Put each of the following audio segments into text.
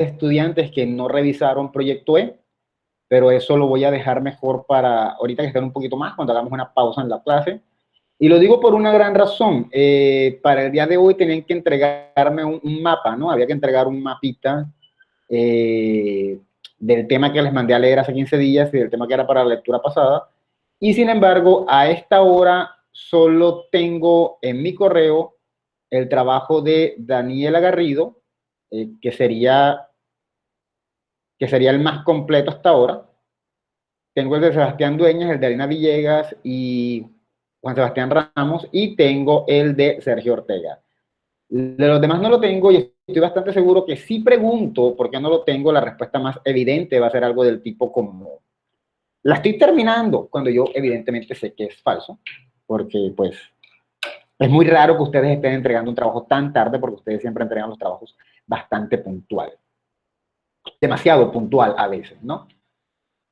estudiantes que no revisaron Proyecto E, pero eso lo voy a dejar mejor para ahorita que estén un poquito más, cuando hagamos una pausa en la clase. Y lo digo por una gran razón. Para el día de hoy tenían que entregarme un mapa, ¿no? Había que entregar un mapita del tema que les mandé a leer hace 15 días y del tema que era para la lectura pasada. Y sin embargo, a esta hora solo tengo en mi correo el trabajo de Daniela Garrido, que sería el más completo hasta ahora. Tengo el de Sebastián Dueñas, el de Arina Villegas y Juan Sebastián Ramos, y tengo el de Sergio Ortega. De los demás no lo tengo y estoy bastante seguro que si pregunto por qué no lo tengo, la respuesta más evidente va a ser algo del tipo como, la estoy terminando, cuando yo evidentemente sé que es falso, porque pues es muy raro que ustedes estén entregando un trabajo tan tarde, porque ustedes siempre entregan los trabajos bastante puntual, demasiado puntual a veces, ¿no?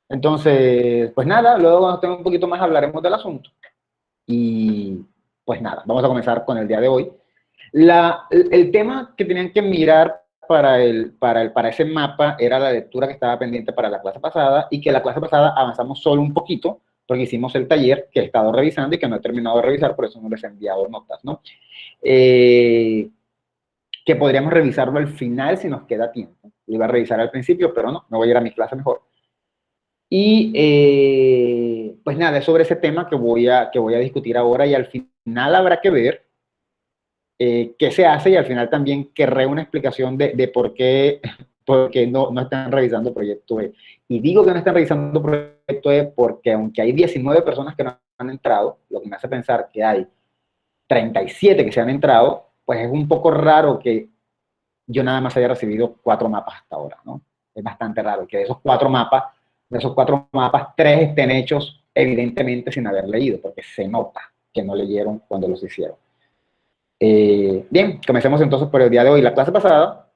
Entonces, pues nada, luego cuando estemos un poquito más hablaremos del asunto. Y pues nada, vamos a comenzar con el día de hoy. El tema que tenían que mirar para ese mapa era la lectura que estaba pendiente para la clase pasada, y que la clase pasada avanzamos solo un poquito, porque hicimos el taller que he estado revisando y que no he terminado de revisar, por eso no les he enviado notas, ¿no? Que podríamos revisarlo al final si nos queda tiempo. Lo iba a revisar al principio, pero no voy a ir a mi clase mejor. Y pues nada, es sobre ese tema que voy a discutir ahora, y al final habrá que ver qué se hace, y al final también querré una explicación de por qué no están revisando Proyecto E. Y digo que no están revisando Proyecto E porque aunque hay 19 personas que no han entrado, lo que me hace pensar que hay 37 que se han entrado, pues es un poco raro que yo nada más haya recibido 4 mapas hasta ahora, ¿no? Es bastante raro que de esos 4 mapas, 3 estén hechos evidentemente sin haber leído, porque se nota que no leyeron cuando los hicieron. Bien, comencemos entonces por el día de hoy. La clase pasada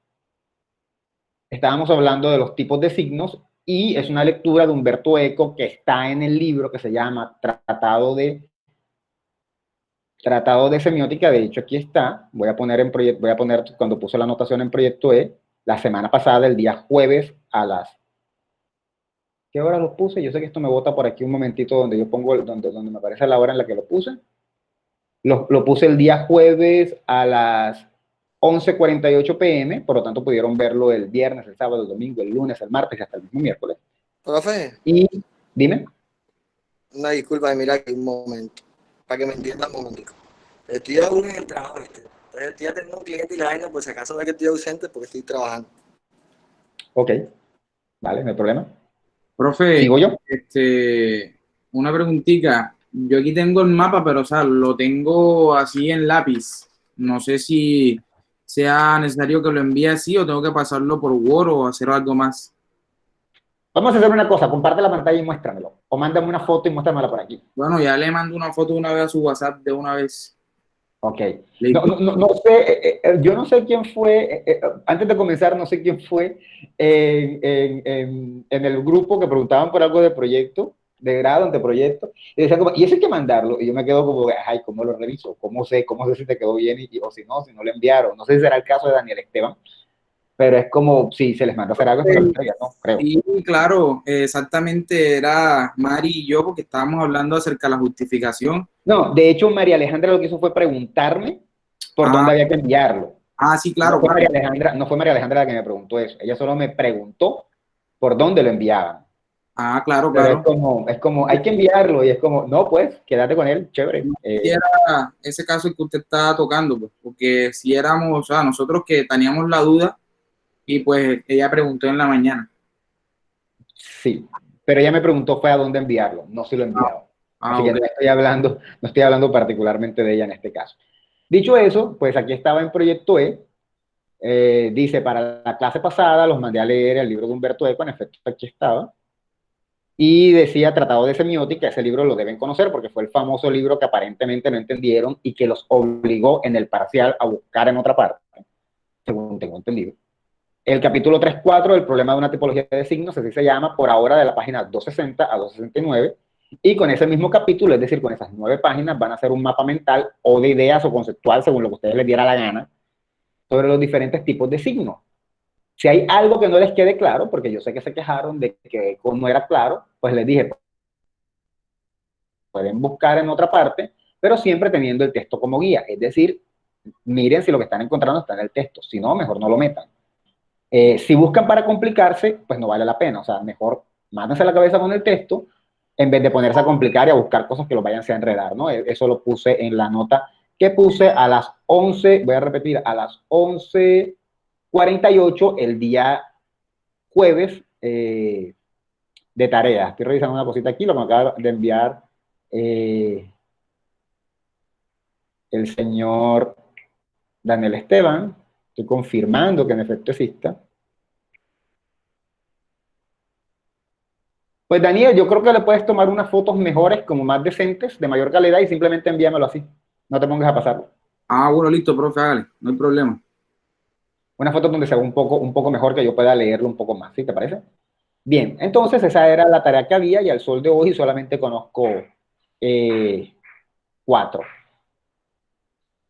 estábamos hablando de los tipos de signos, y es una lectura de Humberto Eco que está en el libro que se llama Tratado de Semiótica. De hecho, aquí está. Voy a poner cuando puse la anotación en Proyecto E, la semana pasada, el día jueves a las... ¿Qué hora lo puse? Yo sé que esto me bota por aquí un momentito donde yo pongo, donde me aparece la hora en la que lo puse. Lo puse el día jueves a las 11:48 p.m., por lo tanto pudieron verlo el viernes, el sábado, el domingo, el lunes, el martes y hasta el mismo miércoles. Profe. Y dime. Una disculpa, mira aquí un momento, para que me entiendan un momentico. Estoy aún en el trabajo, Entonces estoy atendiendo a un cliente y la vaina, pues si acaso ve que estoy ausente porque estoy trabajando. Ok, vale, no hay problema. Profe, ¿Sigo yo? una preguntita. Yo aquí tengo el mapa, pero o sea, lo tengo así en lápiz. No sé si sea necesario que lo envíe así o tengo que pasarlo por Word o hacer algo más. Vamos a hacer una cosa, comparte la pantalla y muéstramelo. O mándame una foto y muéstramela por aquí. Bueno, ya le mando una foto de una vez a su WhatsApp de una vez. Ok. No sé, yo no sé quién fue, antes de comenzar, no sé quién fue en el grupo que preguntaban por algo de proyecto, de grado, anteproyecto, y decían como, y eso hay que mandarlo, y yo me quedo como, ay, ¿cómo lo reviso? ¿Cómo sé si te quedó bien o si no lo enviaron? No sé si será el caso de Daniel Esteban, pero es como, si se les manda a hacer algo, se les entrega, ¿no? Creo. Sí, claro, exactamente, era Mari y yo porque estábamos hablando acerca de la justificación. No, de hecho, María Alejandra lo que hizo fue preguntarme por dónde había que enviarlo. Sí, claro. No fue María Alejandra la que me preguntó eso. Ella solo me preguntó por dónde lo enviaban. Claro, Pero claro. es como, hay que enviarlo, y es como, no, pues, quédate con él, chévere. Si era ese caso que usted estaba tocando, pues, porque si éramos, o sea, nosotros que teníamos la duda y pues ella preguntó en la mañana. Sí, pero ella me preguntó fue a dónde enviarlo, no si lo enviaba. Así que Okay. no estoy hablando particularmente de ella en este caso. Dicho eso, pues aquí estaba en Proyecto E. Dice, para la clase pasada los mandé a leer el libro de Humberto Eco, en efecto aquí estaba. Y decía Tratado de Semiótica, ese libro lo deben conocer porque fue el famoso libro que aparentemente no entendieron y que los obligó en el parcial a buscar en otra parte, según tengo entendido. El capítulo 3.4, el problema de una tipología de signos, así se llama, por ahora de la página 260 a 269, y con ese mismo capítulo, es decir, con esas 9 páginas, van a hacer un mapa mental o de ideas o conceptual, según lo que a ustedes les diera la gana, sobre los diferentes tipos de signos. Si hay algo que no les quede claro, porque yo sé que se quejaron de que no era claro, pues les dije, pueden buscar en otra parte, pero siempre teniendo el texto como guía. Es decir, miren si lo que están encontrando está en el texto. Si no, mejor no lo metan. Si buscan para complicarse, pues no vale la pena. O sea, mejor mátense la cabeza con el texto en vez de ponerse a complicar y a buscar cosas que los vayan a enredar, ¿no? Eso lo puse en la nota que puse a las 11, voy a repetir, a las 11:48 el día jueves de tarea. Estoy revisando una cosita aquí, lo que me acaba de enviar el señor Daniel Esteban. Estoy confirmando que en efecto exista. Pues Daniel, yo creo que le puedes tomar unas fotos mejores, como más decentes, de mayor calidad, y simplemente envíamelo así. No te pongas a pasarlo. Ah, bueno, listo, profe, hágale, no hay problema. Una foto donde sea un poco mejor, que yo pueda leerlo un poco más, ¿sí te parece? Bien, entonces esa era la tarea que había y al sol de hoy solamente conozco 4.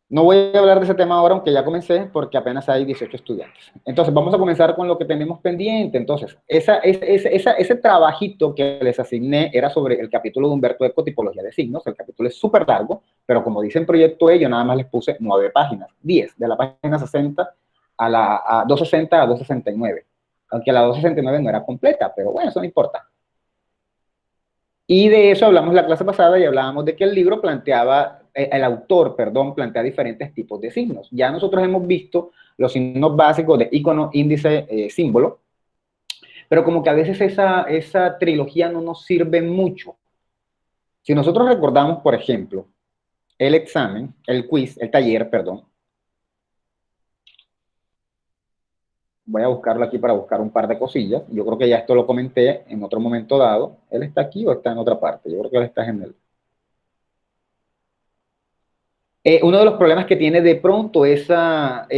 No voy a hablar de ese tema ahora, aunque ya comencé, porque apenas hay 18 estudiantes. Entonces, vamos a comenzar con lo que tenemos pendiente. Entonces, ese trabajito que les asigné era sobre el capítulo de Humberto Eco, tipología de signos. El capítulo es súper largo, pero como dice en Proyecto E, yo nada más les puse 9 páginas, 10, de la página 60 a 260 a 269. Aunque la 269 no era completa, pero bueno, eso no importa. Y de eso hablamos la clase pasada y hablábamos de que el libro planteaba, el autor, perdón, plantea diferentes tipos de signos. Ya nosotros hemos visto los signos básicos de icono, índice, símbolo, pero como que a veces esa trilogía no nos sirve mucho. Si nosotros recordamos, por ejemplo, el examen, el quiz, el taller, perdón, voy a buscarlo aquí para buscar un par de cosillas. Yo creo que ya esto lo comenté en otro momento dado. ¿Él está aquí o está en otra parte? Yo creo que él está en el... Uno de los problemas que tiene de pronto esa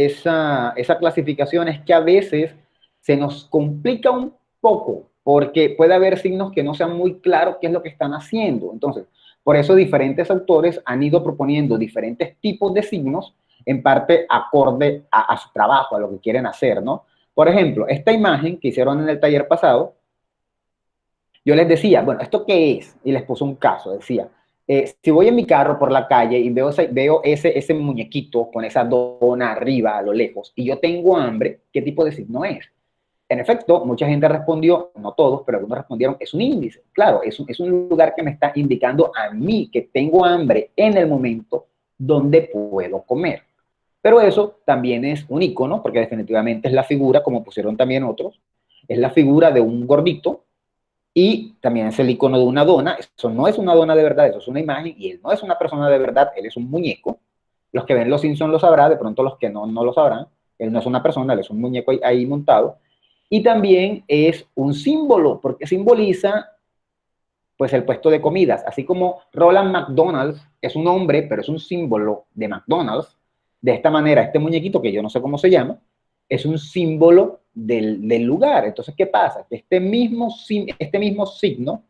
clasificación es que a veces se nos complica un poco, porque puede haber signos que no sean muy claros qué es lo que están haciendo. Entonces, por eso diferentes autores han ido proponiendo diferentes tipos de signos, en parte acorde a su trabajo, a lo que quieren hacer, ¿no? Por ejemplo, esta imagen que hicieron en el taller pasado, yo les decía, bueno, ¿esto qué es? Y les puse un caso, decía, si voy en mi carro por la calle y veo ese muñequito con esa dona arriba a lo lejos y yo tengo hambre, ¿qué tipo de signo es? En efecto, mucha gente respondió, no todos, pero algunos respondieron, es un índice. Claro, es un lugar que me está indicando a mí que tengo hambre en el momento donde puedo comer. Pero eso también es un icono, porque definitivamente es la figura, como pusieron también otros, es la figura de un gordito y también es el icono de una dona. Eso no es una dona de verdad, eso es una imagen, y él no es una persona de verdad, él es un muñeco. Los que ven Los Simpsons lo sabrán, de pronto los que no, no lo sabrán. Él no es una persona, él es un muñeco ahí montado. Y también es un símbolo, porque simboliza pues el puesto de comidas. Así como Roland McDonald's es un hombre, pero es un símbolo de McDonald's. De esta manera, este muñequito, que yo no sé cómo se llama, es un símbolo del lugar. Entonces, ¿qué pasa? Que este mismo signo,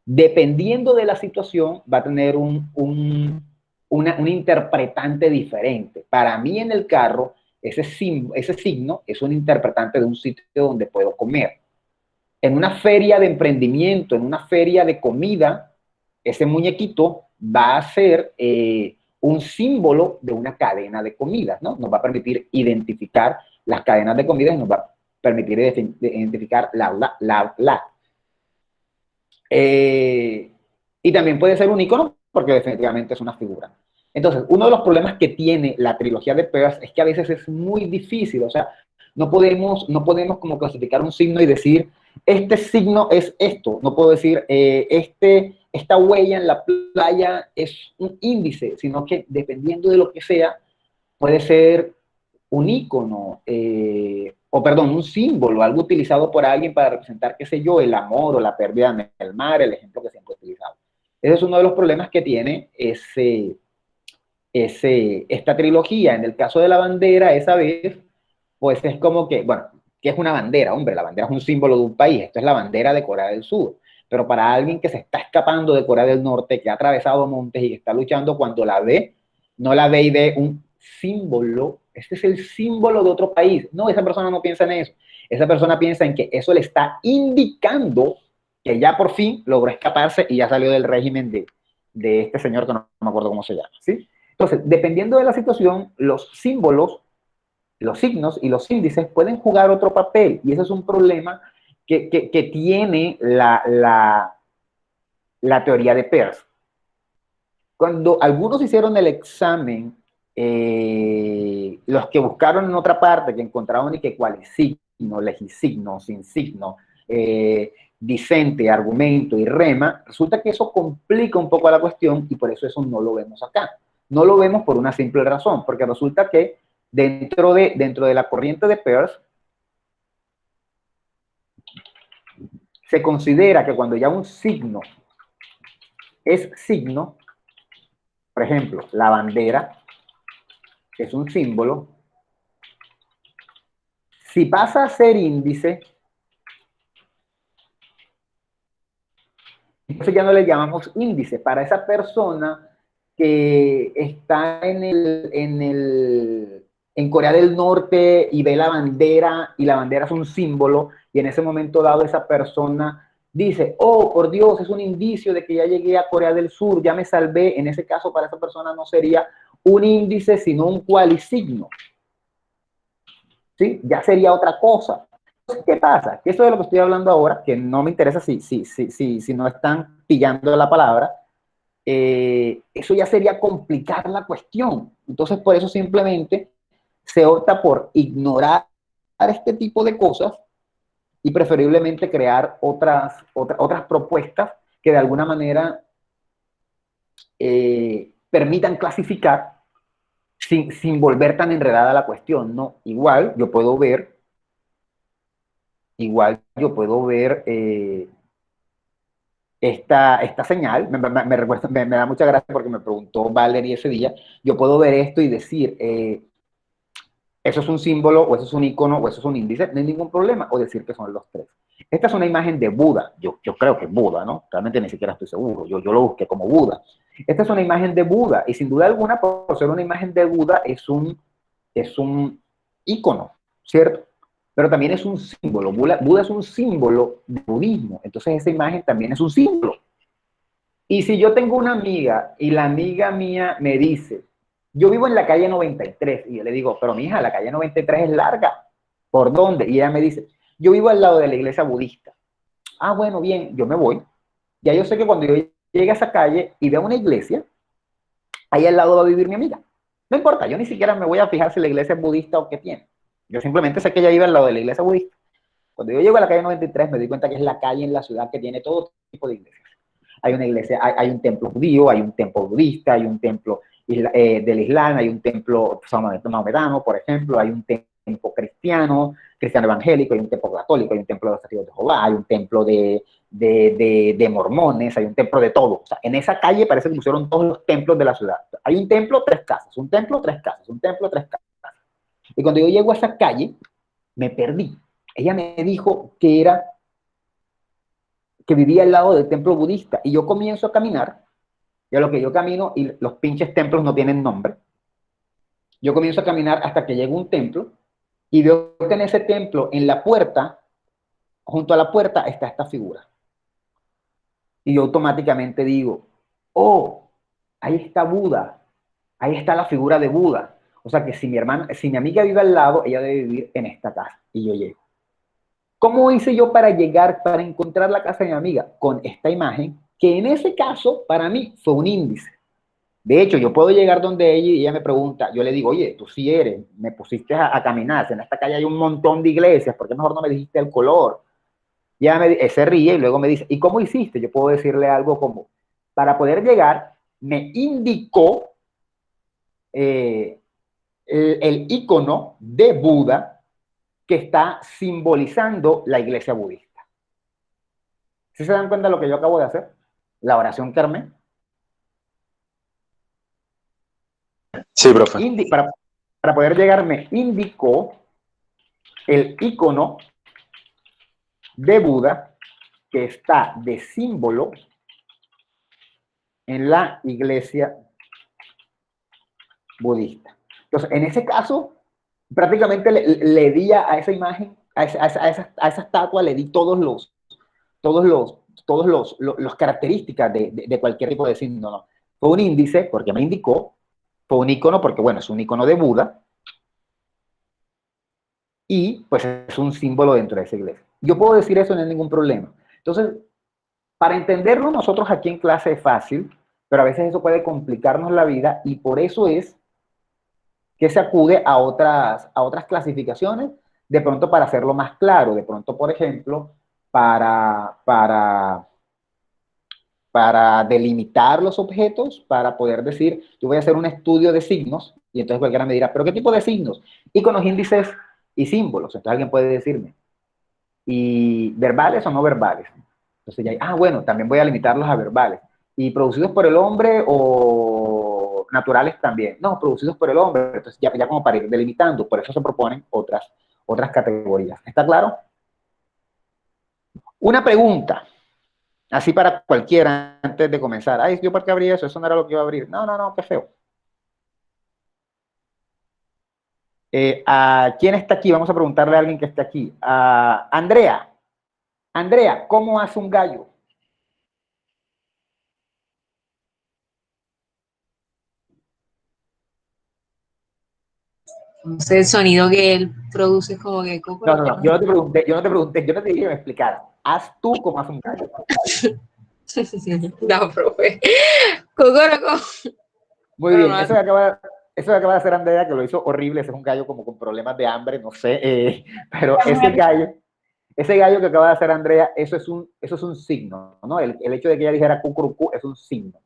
dependiendo de la situación, va a tener un interpretante diferente. Para mí en el carro, ese signo es un interpretante de un sitio donde puedo comer. En una feria de emprendimiento, en una feria de comida, ese muñequito va a ser un símbolo de una cadena de comidas, ¿no? Nos va a permitir identificar las cadenas de comida y nos va a permitir identificar la. Y también puede ser un icono porque definitivamente es una figura. Entonces, uno de los problemas que tiene la trilogía de Peirce es que a veces es muy difícil, o sea, no podemos como clasificar un signo y decir, este signo es esto. No puedo decir, esta huella en la playa es un índice, sino que dependiendo de lo que sea, puede ser un icono, o perdón, un símbolo, algo utilizado por alguien para representar, qué sé yo, el amor o la pérdida en el mar, el ejemplo que siempre he utilizado. Ese es uno de los problemas que tiene esta trilogía. En el caso de la bandera, esa vez, pues es como que, bueno, ¿qué es una bandera? Hombre, la bandera es un símbolo de un país, esto es la bandera de Corea del Sur. Pero para alguien que se está escapando de Corea del Norte, que ha atravesado montes y que está luchando, cuando la ve, no la ve y ve un símbolo este es el símbolo de otro país. No, esa persona no piensa en eso. Esa persona piensa en que eso le está indicando que ya por fin logró escaparse y ya salió del régimen de este señor que no me acuerdo cómo se llama, ¿sí? Entonces, dependiendo de la situación, los símbolos, los signos y los índices pueden jugar otro papel, y ese es un problema que tiene la teoría de Peirce. Cuando algunos hicieron el examen, los que buscaron en otra parte, que encontraron y que cuál es signo, legisigno, sin signo, discente, argumento y rema, resulta que eso complica un poco la cuestión y por eso no lo vemos acá. No lo vemos por una simple razón, porque resulta que dentro de la corriente de Peirce, se considera que cuando ya un signo es signo, por ejemplo, la bandera es un símbolo, si pasa a ser índice, entonces ya no le llamamos índice. Para esa persona que está en Corea del Norte y ve la bandera, y la bandera es un símbolo, y en ese momento dado esa persona dice, oh, por Dios, es un indicio de que ya llegué a Corea del Sur, ya me salvé. En ese caso, para esa persona no sería un índice, sino un cualisigno. ¿Sí? Ya sería otra cosa. ¿Qué pasa? Que eso de lo que estoy hablando ahora, que no me interesa si no están pillando la palabra, eso ya sería complicar la cuestión. Entonces, por eso simplemente se opta por ignorar este tipo de cosas y preferiblemente crear otras propuestas que de alguna manera permitan clasificar sin volver tan enredada la cuestión, ¿no? Igual yo puedo ver esta señal. Me da mucha gracia porque me preguntó Valerie ese día. Yo puedo ver esto y decir, eso es un símbolo, o eso es un icono, o eso es un índice, no hay ningún problema, o decir que son los tres. Esta es una imagen de Buda, yo creo que es Buda, ¿no? Realmente ni siquiera estoy seguro, yo lo busqué como Buda. Esta es una imagen de Buda, y sin duda alguna, por ser una imagen de Buda, es un icono, ¿cierto? Pero también es un símbolo. Buda es un símbolo del budismo, entonces esa imagen también es un símbolo. Y si yo tengo una amiga y la amiga mía me dice, yo vivo en la calle 93, y yo le digo, pero mija, la calle 93 es larga, ¿por dónde? Y ella me dice, yo vivo al lado de la iglesia budista. Ah, bueno, bien, yo me voy. Ya yo sé que cuando yo llegue a esa calle y vea una iglesia, ahí al lado va a vivir mi amiga. No importa, yo ni siquiera me voy a fijar si la iglesia es budista o qué tiene. Yo simplemente sé que ella vive al lado de la iglesia budista. Cuando yo llego a la calle 93 me doy cuenta que es la calle en la ciudad que tiene todo tipo de iglesias. Hay una iglesia, hay un templo judío, hay un templo budista, hay un templo del Islam, hay un templo maometano, por ejemplo, hay un templo cristiano evangélico, hay un templo católico, hay un templo de los testigos de Jehová, hay un templo de mormones, hay un templo de todo. O sea, en esa calle parece que pusieron todos los templos de la ciudad. Hay un templo, tres casas, un templo, tres casas, un templo, tres casas. Y cuando yo llego a esa calle, me perdí. Ella me dijo que vivía al lado del templo budista, y yo comienzo a caminar, y a lo que yo camino, y los pinches templos no tienen nombre, yo comienzo a caminar hasta que llego a un templo, y veo que en ese templo, en la puerta, junto a la puerta, está esta figura. Y yo automáticamente digo, oh, ahí está Buda, ahí está la figura de Buda. O sea que si mi amiga vive al lado, ella debe vivir en esta casa, y yo llego. ¿Cómo hice yo para encontrar la casa de mi amiga? Con esta imagen, que en ese caso, para mí, fue un índice. De hecho, yo puedo llegar donde ella y ella me pregunta, yo le digo, oye, tú sí eres, me pusiste a caminar, en esta calle hay un montón de iglesias, ¿por qué mejor no me dijiste el color? Y ella se ríe y luego me dice, ¿y cómo hiciste? Yo puedo decirle algo como, para poder llegar, me indicó el icono de Buda, que está simbolizando la iglesia budista. ¿Sí se dan cuenta de lo que yo acabo de hacer? La oración que armé. Sí, profe. Para poder llegar me indicó el icono de Buda que está de símbolo en la iglesia budista. Entonces, en ese caso, prácticamente le di a esa imagen, a esa estatua, le di los características de cualquier tipo de signo, ¿no? Fue un índice porque me indicó, fue un icono porque, bueno, es un icono de Buda, y pues es un símbolo dentro de esa iglesia. Yo puedo decir eso, no hay ningún problema. Entonces, para entenderlo nosotros aquí en clase es fácil, pero a veces eso puede complicarnos la vida, y por eso es que se acude a otras clasificaciones, de pronto para hacerlo más claro, de pronto, por ejemplo, para delimitar los objetos, para poder decir, yo voy a hacer un estudio de signos, y entonces cualquiera me dirá, ¿pero qué tipo de signos? Iconos, índices y símbolos. Entonces alguien puede decirme, ¿y verbales o no verbales? Entonces ya, bueno, también voy a limitarlos a verbales. ¿Y producidos por el hombre o naturales también? No, producidos por el hombre. Entonces ya como para ir delimitando, por eso se proponen otras categorías. ¿Está claro? Una pregunta, así para cualquiera antes de comenzar. Ay, ¿yo por qué abrí eso? Eso no era lo que iba a abrir. No, no, no, qué feo. ¿A quién está aquí? Vamos a preguntarle a alguien que esté aquí. A Andrea. Andrea, ¿cómo hace un gallo? No sé, el sonido que él produce es como que... No, no, no, yo no te pregunté, yo no te dije que me explicara. Haz tú cómo hace un gallo. No, profe. Cocoroco. Muy bien, eso que acaba de hacer Andrea, que lo hizo horrible, ese es un gallo como con problemas de hambre, no sé, pero ese gallo que acaba de hacer Andrea, eso es un signo, ¿no? El hecho de que ella dijera cucurucú es un signo.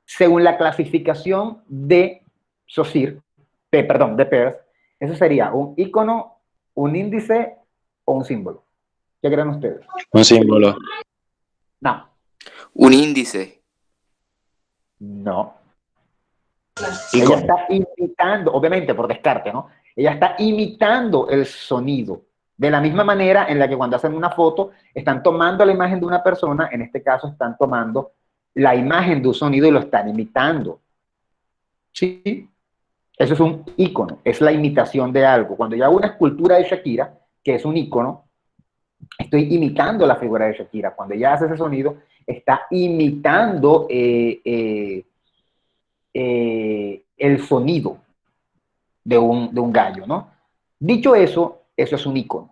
Según la clasificación de Saussure, de Peirce, eso sería un icono, un índice o un símbolo. ¿Qué creen ustedes? Un símbolo. No. Un índice. No. Icono. Ella está imitando, obviamente por descarte, ¿no? Ella está imitando el sonido. De la misma manera en la que cuando hacen una foto, están tomando la imagen de una persona, en este caso están tomando la imagen de un sonido y lo están imitando. ¿Sí? Eso es un icono, es la imitación de algo. Cuando yo hago una escultura de Shakira, que es un icono, estoy imitando la figura de Shakira. Cuando ella hace ese sonido, está imitando el sonido de un gallo, ¿no? Dicho eso, eso es un icono.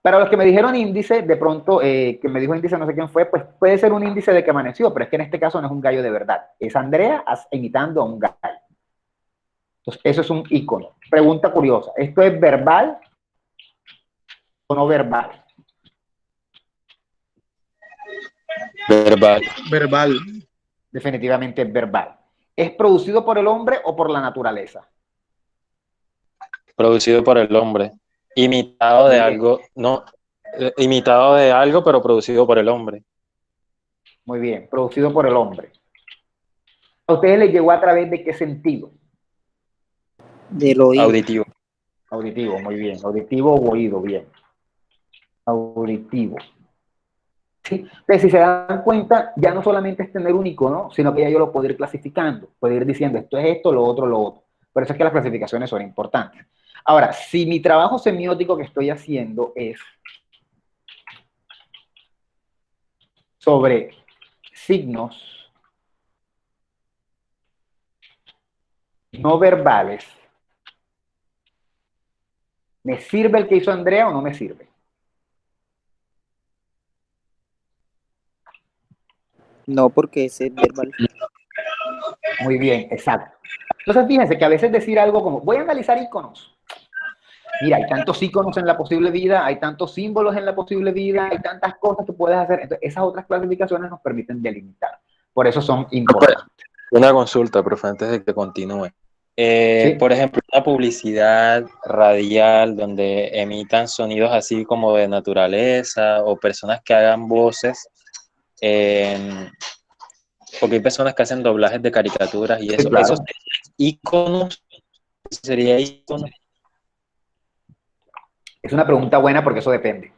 Para los que me dijeron índice, de pronto, que me dijo índice no sé quién fue, pues puede ser un índice de que amaneció, pero es que en este caso no es un gallo de verdad. Es Andrea imitando a un gallo. Entonces, eso es un icono. Pregunta curiosa, ¿esto es verbal o no verbal? Verbal. Verbal. Definitivamente es verbal. ¿Es producido por el hombre o por la naturaleza? Producido por el hombre. Imitado de algo, no, imitado de algo, pero producido por el hombre. Muy bien, producido por el hombre. ¿A ustedes les llegó a través de qué sentido? Del oído. Auditivo. Auditivo, muy bien. Auditivo o oído, bien. Auditivo. ¿Sí? Entonces, si se dan cuenta, ya no solamente es tener un icono, sino que ya yo lo puedo ir clasificando, puedo ir diciendo esto es esto, lo otro, lo otro. Por eso es que las clasificaciones son importantes. Ahora, si mi trabajo semiótico que estoy haciendo es sobre signos no verbales, ¿me sirve el que hizo Andrea o no me sirve? No, porque ese es verbal. Muy bien, exacto. Entonces, fíjense que a veces decir algo como, voy a analizar iconos. Mira, hay tantos iconos en la posible vida, hay tantos símbolos en la posible vida, hay tantas cosas que puedes hacer. Entonces, esas otras clasificaciones nos permiten delimitar. Por eso son importantes. Una consulta, profe, antes de que continúe. Sí. Por ejemplo, una publicidad radial donde emitan sonidos así como de naturaleza o personas que hagan voces, porque hay personas que hacen doblajes de caricaturas y Sí, eso, claro. esos iconos, sería icono. Es una pregunta buena porque eso depende.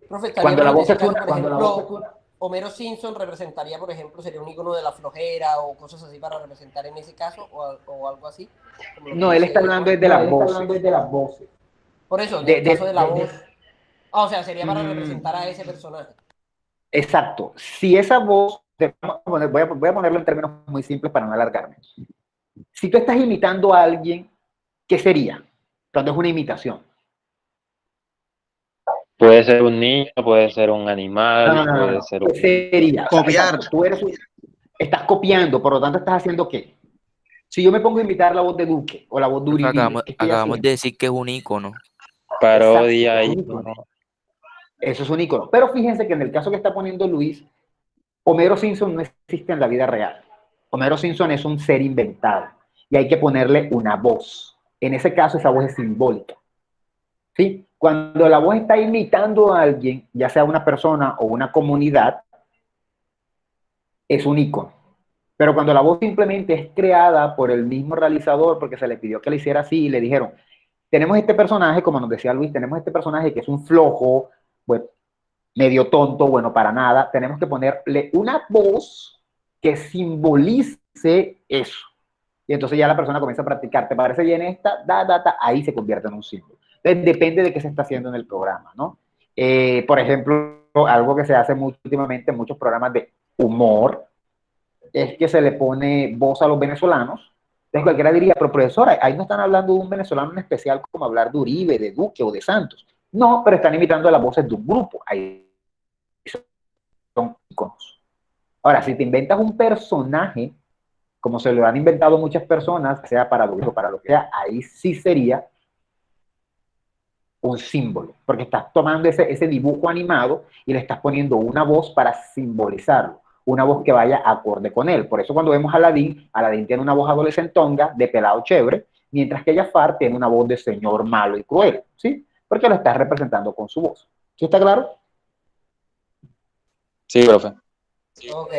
Profe, estaría Cuando la bueno voz es decir algo, una, por ejemplo, Homero Simpson representaría, por ejemplo, sería un icono de la flojera o cosas así para representar en ese caso o algo así. Como lo que No, él está dice hablando Juan. de las voces. Por eso, en De, el de, caso de la de, voz. de, O sea, sería para mm, representar a ese personaje. exacto. Si esa voz, voy a ponerlo en términos muy simples para no alargarme. Si tú estás imitando a alguien, ¿qué sería? Cuando es una imitación. Puede ser un niño, puede ser un animal, puede No. ser ¿Qué sería? O sea, Copiar. exacto, estás copiando, por lo tanto estás haciendo ¿qué? Si yo me pongo a imitar la voz de Duque o la voz de Profe, Uribe, ¿qué estoy acabamos haciendo? de decir que es un icono. Exacto, parodia, es un ícono. ícono. Eso es un ícono. Pero fíjense que en el caso que está poniendo Luis, Homero Simpson no existe en la vida real. Homero Simpson es un ser inventado y hay que ponerle una voz. En ese caso, esa voz es simbólica. ¿Sí? Cuando la voz está imitando a alguien, ya sea una persona o una comunidad, es un ícono. Pero cuando la voz simplemente es creada por el mismo realizador, porque se le pidió que le hiciera así y le dijeron, tenemos este personaje, como nos decía Luis, tenemos este personaje que es un flojo, pues, medio tonto, bueno, para nada, tenemos que ponerle una voz que simbolice eso. Y entonces ya la persona comienza a practicar, ¿te parece bien esta? Ahí se convierte en un símbolo. Entonces depende de qué se está haciendo en el programa, ¿no? Por ejemplo, algo que se hace mucho últimamente en muchos programas de humor es que se le pone voz a los venezolanos. Entonces cualquiera diría, pero profesora, ahí no están hablando de un venezolano en especial como hablar de Uribe, de Duque o de Santos. No, pero están imitando las voces de un grupo. Ahí son iconos. Ahora, si te inventas un personaje, como se lo han inventado muchas personas, sea para adultos o para lo que sea, ahí sí sería un símbolo, porque estás tomando ese dibujo animado y le estás poniendo una voz para simbolizarlo, una voz que vaya acorde con él. Por eso cuando vemos a Aladín tiene una voz adolescentonga, de pelado chévere, mientras que Jafar tiene una voz de señor malo y cruel, ¿sí? Porque lo estás representando con su voz. ¿Sí está claro? Sí, profe. Ok.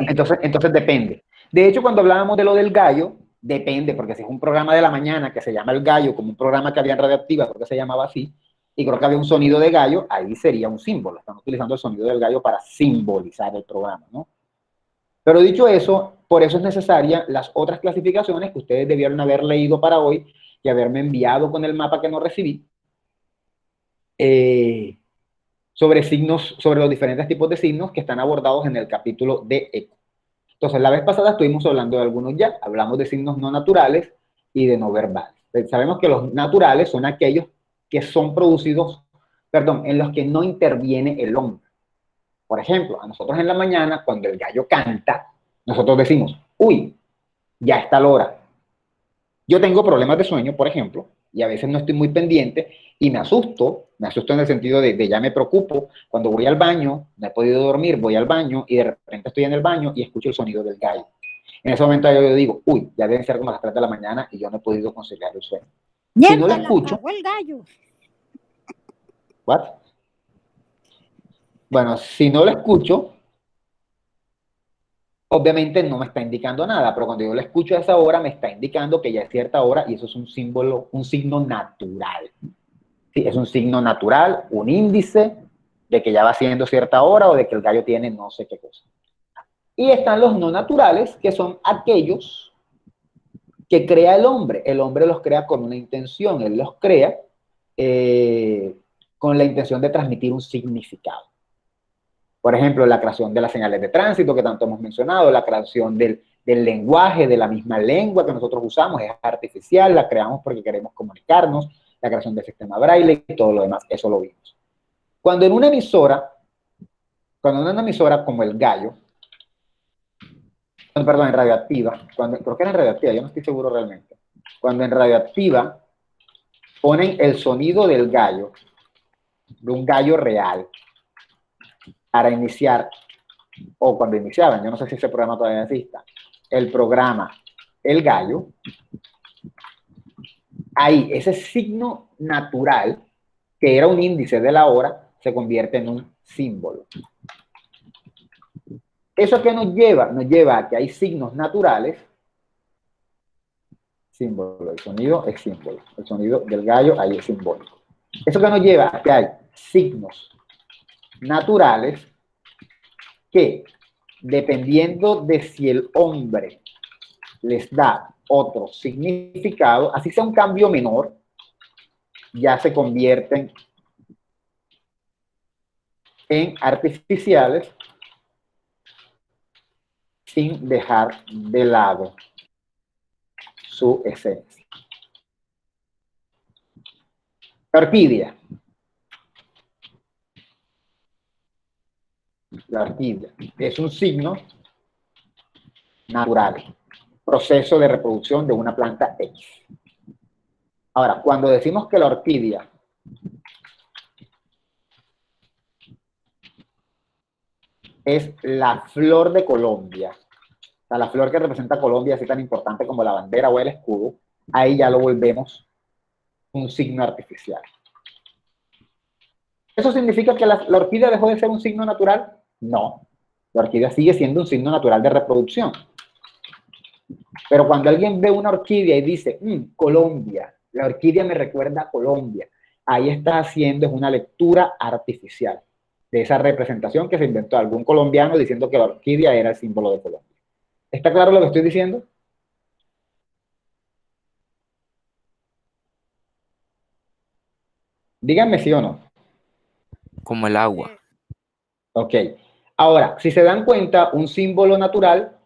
Entonces depende. De hecho, cuando hablábamos de lo del gallo, depende, porque si es un programa de la mañana que se llama El Gallo, como un programa que había en Radioactiva, creo que se llamaba así, y creo que había un sonido de gallo, ahí sería un símbolo. Están utilizando el sonido del gallo para simbolizar el programa, ¿no? Pero dicho eso, por eso es necesaria las otras clasificaciones que ustedes debieron haber leído para hoy y haberme enviado con el mapa que no recibí, sobre signos, sobre los diferentes tipos de signos que están abordados en el capítulo de eco. Entonces, la vez pasada estuvimos hablando de algunos ya, hablamos de signos no naturales y de no verbales. Sabemos que los naturales son aquellos que son producidos, en los que no interviene el hombre. Por ejemplo, a nosotros en la mañana, cuando el gallo canta, nosotros decimos, uy, ya está la hora. Yo tengo problemas de sueño, por ejemplo, y a veces no estoy muy pendiente y me asusto en el sentido de ya me preocupo. Cuando voy al baño, no he podido dormir, voy al baño y de repente estoy en el baño y escucho el sonido del gallo. En ese momento yo digo, uy, ya deben ser como las 3 de la mañana y yo no he podido conciliar el sueño. Si no lo escucho... el gallo. ¿What? Bueno, si no lo escucho, obviamente no me está indicando nada, pero cuando yo lo escucho a esa hora, me está indicando que ya es cierta hora y eso es un símbolo, un signo natural. Sí, es un signo natural, un índice de que ya va siendo cierta hora o de que el gallo tiene no sé qué cosa. Y están los no naturales, que son aquellos que crea el hombre. El hombre los crea con una intención, él los crea con la intención de transmitir un significado. Por ejemplo, la creación de las señales de tránsito que tanto hemos mencionado, la creación del lenguaje, de la misma lengua que nosotros usamos, es artificial, la creamos porque queremos comunicarnos, la creación del sistema braille y todo lo demás, eso lo vimos. Cuando en una emisora como el gallo, perdón, en Radioactiva, creo que era en Radioactiva, yo no estoy seguro realmente, cuando en Radioactiva ponen el sonido del gallo, de un gallo real, para iniciar, o cuando iniciaban, yo no sé si ese programa todavía exista, el programa El Gallo, ahí ese signo natural, que era un índice de la hora, se convierte en un símbolo. ¿Eso qué nos lleva? Nos lleva a que hay signos naturales, símbolo, el sonido es símbolo, el sonido del gallo ahí es simbólico. ¿Eso qué nos lleva? A que hay signos naturales que dependiendo de si el hombre les da otro significado, así sea un cambio menor, ya se convierten en artificiales sin dejar de lado su esencia. Orquídea. La orquídea es un signo natural, proceso de reproducción de una planta X. Ahora, cuando decimos que la orquídea es la flor de Colombia, o sea, la flor que representa a Colombia, así tan importante como la bandera o el escudo, ahí ya lo volvemos un signo artificial. ¿Eso significa que la orquídea dejó de ser un signo natural? No, la orquídea sigue siendo un signo natural de reproducción. Pero cuando alguien ve una orquídea y dice, Colombia, la orquídea me recuerda a Colombia, ahí está haciendo es una lectura artificial de esa representación que se inventó algún colombiano diciendo que la orquídea era el símbolo de Colombia. ¿Está claro lo que estoy diciendo? Díganme sí o no. Como el agua. Ok. Ahora, si se dan cuenta, un símbolo natural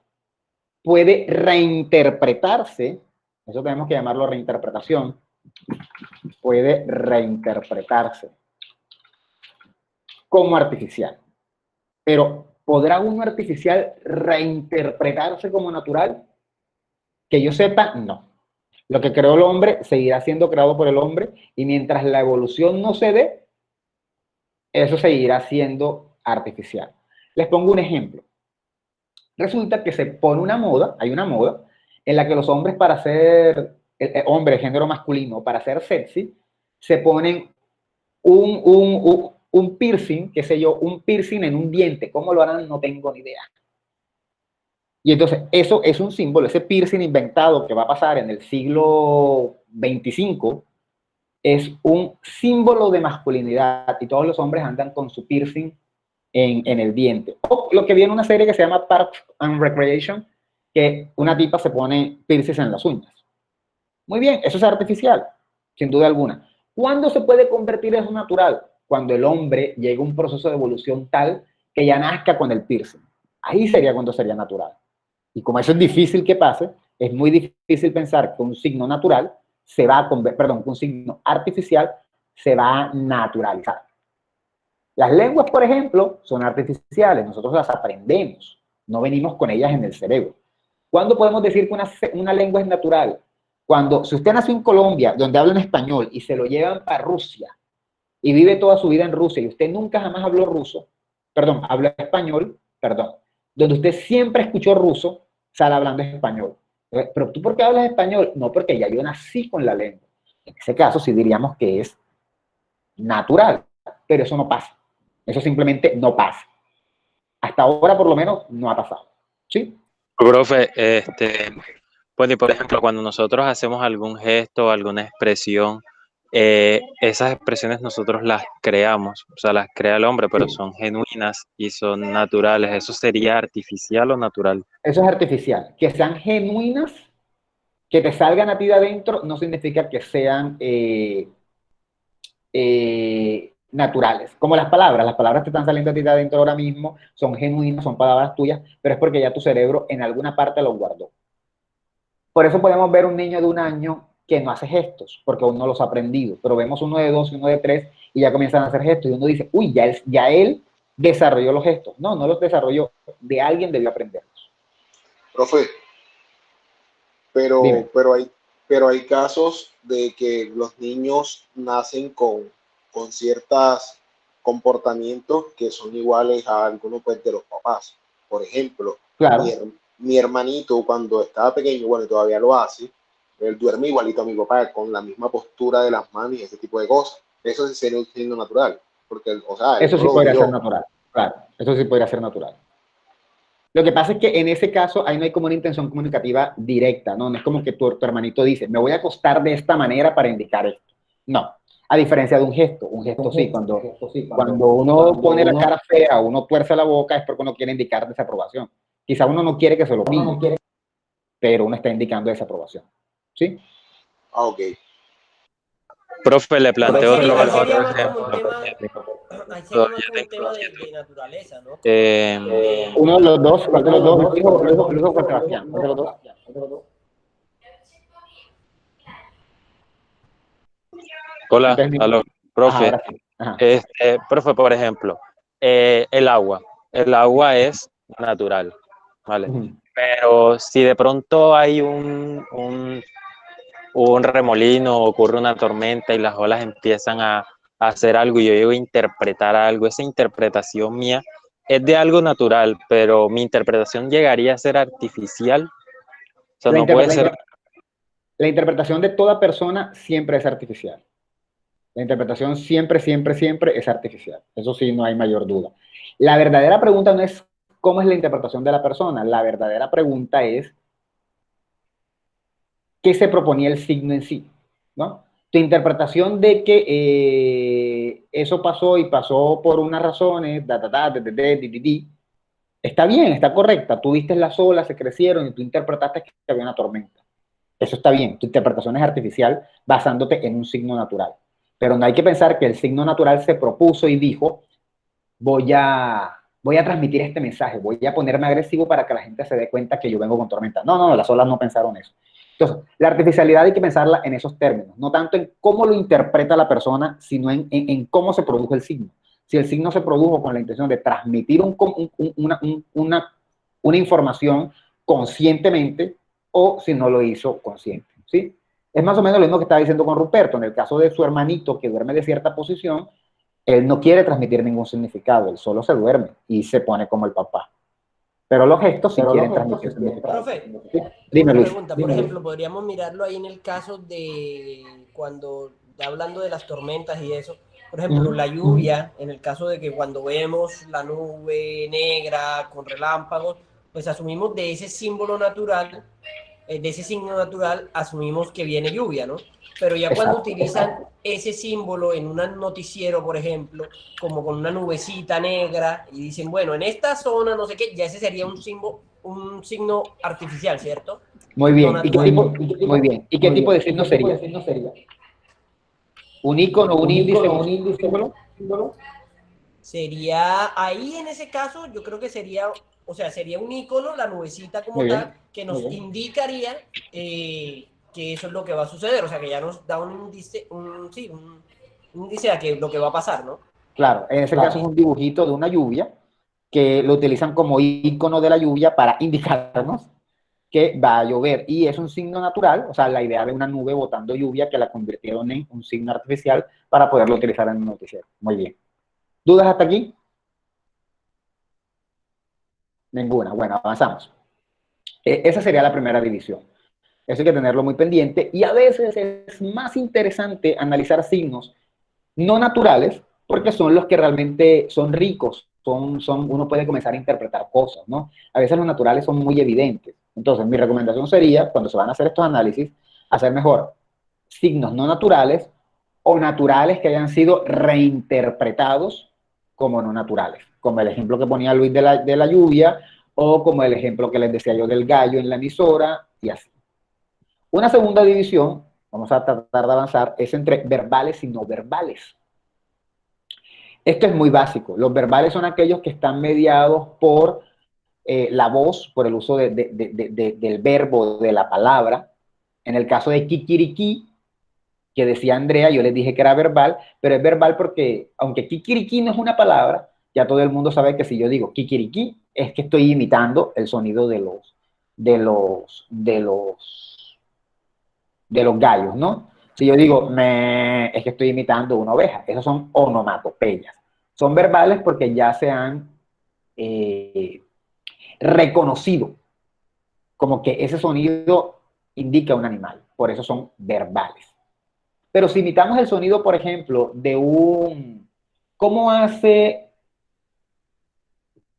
puede reinterpretarse, eso tenemos que llamarlo reinterpretación, puede reinterpretarse como artificial. Pero, ¿podrá uno artificial reinterpretarse como natural? Que yo sepa, no. Lo que creó el hombre seguirá siendo creado por el hombre y mientras la evolución no se dé, eso seguirá siendo artificial. Les pongo un ejemplo. Resulta que se pone una moda, hay una moda, en la que los hombres para ser, hombre, género masculino, para ser sexy, se ponen un piercing, qué sé yo, un piercing en un diente. ¿Cómo lo harán? No tengo ni idea. Y entonces eso es un símbolo, ese piercing inventado que va a pasar en el siglo XXV, es un símbolo de masculinidad y todos los hombres andan con su piercing en el diente. O lo que viene una serie que se llama Parks and Recreation, que una tipa se pone piercings en las uñas. Muy bien, eso es artificial, sin duda alguna. ¿Cuándo se puede convertir eso en natural? Cuando el hombre llega a un proceso de evolución tal que ya nazca con el piercing. Ahí sería cuando sería natural. Y como eso es difícil que pase, es muy difícil pensar que un signo natural se va a convertir, perdón, que un signo artificial se va a naturalizar. Las lenguas, por ejemplo, son artificiales, nosotros las aprendemos, no venimos con ellas en el cerebro. ¿Cuándo podemos decir que una lengua es natural? Cuando, si usted nació en Colombia, donde hablan español, y se lo llevan para Rusia, y vive toda su vida en Rusia, y usted nunca jamás habló ruso, perdón, habla español, perdón, donde usted siempre escuchó ruso, sale hablando español. Pero ¿tú por qué hablas español? No, porque ya yo nací con la lengua. En ese caso sí diríamos que es natural, pero eso no pasa. Eso simplemente no pasa. Hasta ahora, por lo menos, no ha pasado. ¿Sí? Profe, pues, y por ejemplo, cuando nosotros hacemos algún gesto, alguna expresión, esas expresiones nosotros las creamos, o sea, las crea el hombre, pero Sí. son genuinas y son naturales. ¿Eso sería artificial o natural? Eso es artificial. Que sean genuinas, que te salgan a ti de adentro, no significa que sean naturales. Como las palabras te están saliendo a ti de adentro ahora mismo, son genuinas, son palabras tuyas, pero es porque ya tu cerebro en alguna parte lo guardó. Por eso podemos ver un niño de 1 año que no hace gestos, porque aún no los ha aprendido, pero vemos uno de 2 y uno de 3 y ya comienzan a hacer gestos y uno dice, uy, ya él desarrolló los gestos. No, no los desarrolló, de alguien debió aprenderlos. Profe, Dime. pero hay casos de que los niños nacen con ciertos comportamientos que son iguales a algunos pues, de los papás. Por ejemplo, Claro. mi hermanito cuando estaba pequeño, bueno, todavía lo hace, él duerme igualito a mi papá, con la misma postura de las manos y ese tipo de cosas. Eso sí sería un signo natural, porque, o sea, él Eso no sí lo podría ser vio. natural. Claro, eso sí podría ser natural. Lo que pasa es que en ese caso ahí no hay como una intención comunicativa directa, ¿no? No es como que tu hermanito dice, me voy a acostar de esta manera para indicar esto. No. A diferencia de un gesto sí, cuando uno pone la cara fea, uno tuerce la boca, es porque uno quiere indicar desaprobación. Quizá uno no quiere que se lo pille, pero uno está indicando desaprobación. ¿Sí? Ah, ok. Profe, le planteo Ahí sería, otro, ahí sería otro más como un ejemplo. tema, ahí sería más como un tema de naturaleza, ¿no? Uno de los dos, ¿cuál de los dos? Lo dijo Juan Sebastián. ¿Cuál de los dos? Hola, Entonces, aló, ajá, profe. ahora sí. Ajá. Profe, por ejemplo, el agua. El agua es natural, ¿vale? Ujú. Pero si de pronto hay un remolino, ocurre una tormenta y las olas empiezan a hacer algo y yo llego a interpretar algo, esa interpretación mía es de algo natural, pero mi interpretación llegaría a ser artificial. O sea, La, no interpre- puede la ser. inter- la interpretación de toda persona siempre es artificial. La interpretación siempre, siempre, siempre es artificial. Eso sí, no hay mayor duda. La verdadera pregunta no es cómo es la interpretación de la persona. La verdadera pregunta es qué se proponía el signo en sí, ¿no? Tu interpretación de que eso pasó y pasó por unas razones, está bien, está correcta. Tú viste las olas, se crecieron y tú interpretaste que había una tormenta. Eso está bien. Tu interpretación es artificial basándote en un signo natural. Pero no hay que pensar que el signo natural se propuso y dijo, voy a transmitir este mensaje, voy a ponerme agresivo para que la gente se dé cuenta que yo vengo con tormenta. No, no, las olas no pensaron eso. Entonces, la artificialidad hay que pensarla en esos términos, no tanto en cómo lo interpreta la persona, sino en cómo se produjo el signo. Si el signo se produjo con la intención de transmitir una información conscientemente o si no lo hizo consciente, ¿sí? Es más o menos lo mismo que estaba diciendo con Ruperto, en el caso de su hermanito que duerme de cierta posición, él no quiere transmitir ningún significado, él solo se duerme y se pone como el papá. Pero los gestos sí quieren transmitir significado. Profe, ¿Sí? tengo Dime, una Luis. pregunta. Por ejemplo, podríamos mirarlo ahí en el caso de cuando, ya hablando de las tormentas y eso, por ejemplo, la lluvia, en el caso de que cuando vemos la nube negra con relámpagos, pues asumimos de ese símbolo natural, de ese signo natural, asumimos que viene lluvia, ¿no? Pero ya cuando Exacto. utilizan ese símbolo en un noticiero, por ejemplo, como con una nubecita negra, y dicen, bueno, en esta zona, no sé qué, ya ese sería un signo artificial, ¿cierto? Muy No bien. ¿Y qué natural. tipo, muy bien. ¿Y qué tipo de signo sería? ¿Un icono, un índice, un símbolo? Sería, ahí en ese caso, yo creo que sería, o sea, sería un icono, la nubecita como Muy tal, bien. que nos indicaría que eso es lo que va a suceder, o sea, que ya nos da un índice, sí, un índice a que lo que va a pasar, ¿no? Claro, en ese caso es un dibujito de una lluvia que lo utilizan como icono de la lluvia para indicarnos que va a llover. Y es un signo natural, o sea, la idea de una nube botando lluvia que la convirtieron en un signo artificial para poderlo utilizar en un noticiero. Muy bien. ¿Dudas hasta aquí? Ninguna. Bueno, avanzamos. Esa sería la primera división. Eso hay que tenerlo muy pendiente. Y a veces es más interesante analizar signos no naturales porque son los que realmente son ricos. Uno puede comenzar a interpretar cosas, ¿no? A veces los naturales son muy evidentes. Entonces, mi recomendación sería, cuando se van a hacer estos análisis, hacer mejor signos no naturales o naturales que hayan sido reinterpretados como no naturales, como el ejemplo que ponía Luis de la lluvia o como el ejemplo que les decía yo del gallo en la emisora y así. Una segunda división, vamos a tratar de avanzar, es entre verbales y no verbales. Esto es muy básico. Los verbales son aquellos que están mediados por la voz, por el uso del verbo, de la palabra. En el caso de kikiriki, que decía Andrea, yo les dije que era verbal, pero es verbal porque, aunque kikiriki no es una palabra, ya todo el mundo sabe que si yo digo kikiriki, es que estoy imitando el sonido de los gallos, ¿no? Si yo digo es que estoy imitando una oveja. Esos son onomatopeyas. Son verbales porque ya se han eh, reconocido como que ese sonido indica un animal. Por eso son verbales. Pero si imitamos el sonido, por ejemplo, de un... ¿Cómo hace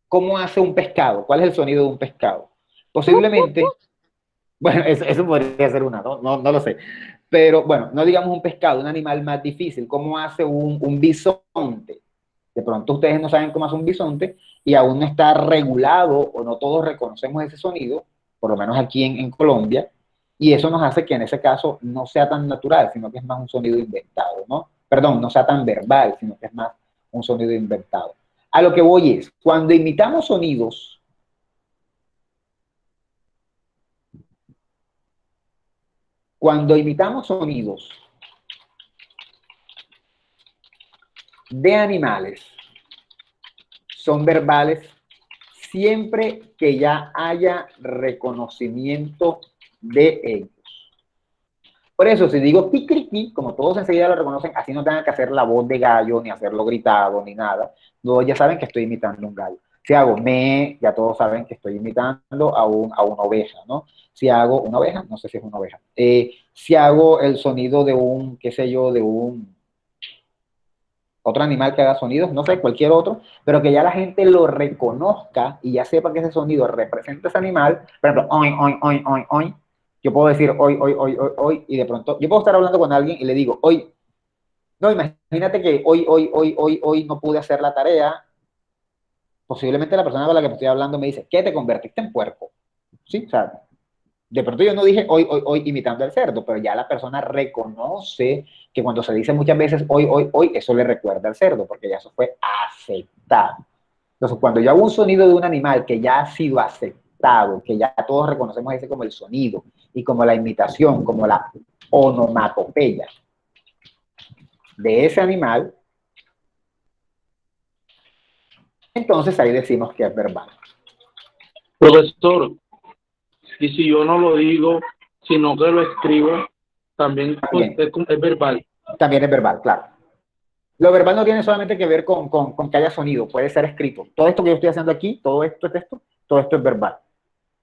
un pescado? ¿Cuál es el sonido de un pescado? Posiblemente Bueno, eso podría ser una, ¿no? No lo sé. Pero bueno, no digamos un pescado, un animal más difícil. ¿Cómo hace un bisonte? De pronto ustedes no saben cómo hace un bisonte y aún no está regulado o no todos reconocemos ese sonido, por lo menos aquí en Colombia, y eso nos hace que en ese caso no sea tan natural, sino que es más un sonido inventado, ¿no? Perdón, no sea tan verbal, sino que es más un sonido inventado. A lo que voy es, cuando imitamos sonidos, cuando imitamos sonidos de animales, son verbales siempre que ya haya reconocimiento de ellos. Por eso, si digo kikiriki, como todos enseguida lo reconocen, así no tengan que hacer la voz de gallo, ni hacerlo gritado, ni nada. Todos ya saben que estoy imitando un gallo. Si hago me, ya todos saben que estoy imitando a una oveja, ¿no? Si hago una oveja, no sé si es una oveja. Si hago el sonido de un, qué sé yo, de un otro animal que haga sonidos, no sé, cualquier otro, pero que ya la gente lo reconozca y ya sepa que ese sonido representa ese animal, por ejemplo, oin, oin, oin, oin, oin, yo puedo decir hoy, hoy, hoy, hoy, hoy, y de pronto, yo puedo estar hablando con alguien y le digo, hoy, no, imagínate que hoy no pude hacer la tarea, posiblemente la persona con la que me estoy hablando me dice, ¿qué te convertiste en puerco? ¿Sí? O sea, de pronto yo no dije hoy imitando al cerdo, pero ya la persona reconoce que cuando se dice muchas veces hoy, eso le recuerda al cerdo, porque ya eso fue aceptado. Entonces, cuando yo hago un sonido de un animal que ya ha sido aceptado, que ya todos reconocemos ese como el sonido, y como la imitación, como la onomatopeya de ese animal, entonces ahí decimos que es verbal. Profesor, y si yo no lo digo, sino que lo escribo, también pues, es verbal. También es verbal, claro. Lo verbal no tiene solamente que ver con que haya sonido, puede ser escrito. Todo esto que yo estoy haciendo aquí, todo esto es texto, todo esto es verbal.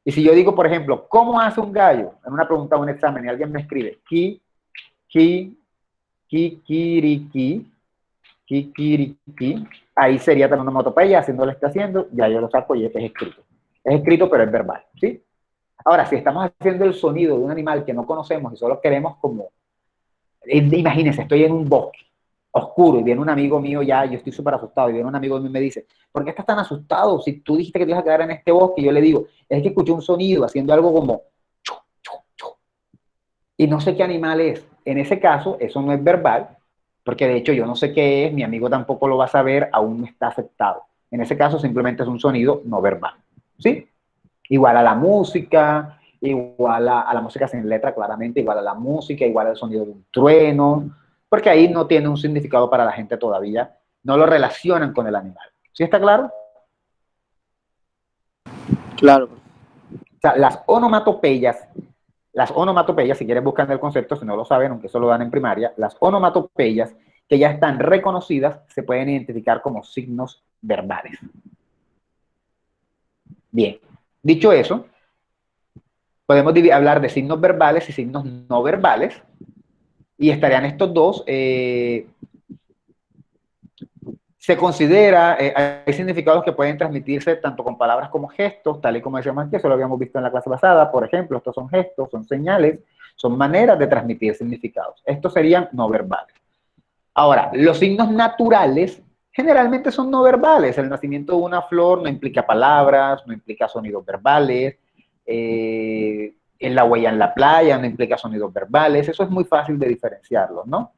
Y si yo digo, por ejemplo, ¿cómo hace un gallo? En una pregunta o un examen y alguien me escribe, kikiriki, kikiriki, ahí sería también una onomatopeya, haciendo lo que está haciendo, ya yo lo saco y es escrito. Es escrito, pero es verbal, ¿sí? Ahora, si estamos haciendo el sonido de un animal que no conocemos y solo queremos como, imagínense, estoy en un bosque oscuro y viene un amigo mío ya, yo estoy súper asustado y viene un amigo mío y me dice, ¿por qué estás tan asustado? Si tú dijiste que te ibas a quedar en este bosque, y yo le digo, es que escuché un sonido haciendo algo como chu, chu, chu, y no sé qué animal es. En ese caso, eso no es verbal, porque de hecho yo no sé qué es, mi amigo tampoco lo va a saber, aún no está aceptado. En ese caso simplemente es un sonido no verbal, ¿sí? Igual a la música, igual a la música sin letra, claramente, igual a la música, igual al sonido de un trueno, porque ahí no tiene un significado para la gente todavía, no lo relacionan con el animal. ¿Sí está claro? Claro. O sea, las onomatopeyas, si quieres buscar el concepto, si no lo saben, aunque eso lo dan en primaria, las onomatopeyas que ya están reconocidas se pueden identificar como signos verbales. Bien, dicho eso, podemos hablar de signos verbales y signos no verbales, y estarían estos dos. Se considera, hay significados que pueden transmitirse tanto con palabras como gestos, tal y como decíamos antes, eso lo habíamos visto en la clase pasada. Por ejemplo, estos son gestos, son señales, son maneras de transmitir significados. Estos serían no verbales. Ahora, los signos naturales generalmente son no verbales. El nacimiento de una flor no implica palabras, no implica sonidos verbales. En la huella en la playa no implica sonidos verbales. Eso es muy fácil de diferenciarlo, ¿no?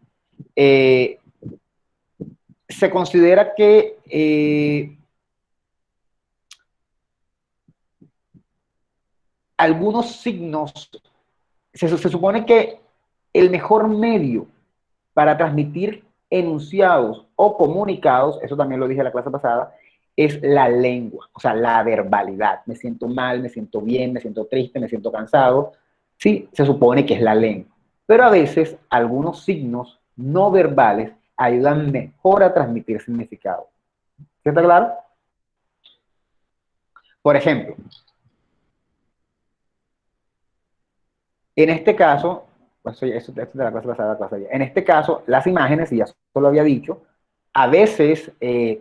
Se considera que algunos signos, se supone que el mejor medio para transmitir enunciados o comunicados, eso también lo dije en la clase pasada, es la lengua, o sea, la verbalidad. Me siento mal, me siento bien, me siento triste, me siento cansado. Sí, se supone que es la lengua. Pero a veces algunos signos no verbales ayudan mejor a transmitir significado. ¿Sí está claro? Por ejemplo, en este caso, pues, eso de la clase pasada, la clase. En este caso, las imágenes, y ya lo había dicho, a veces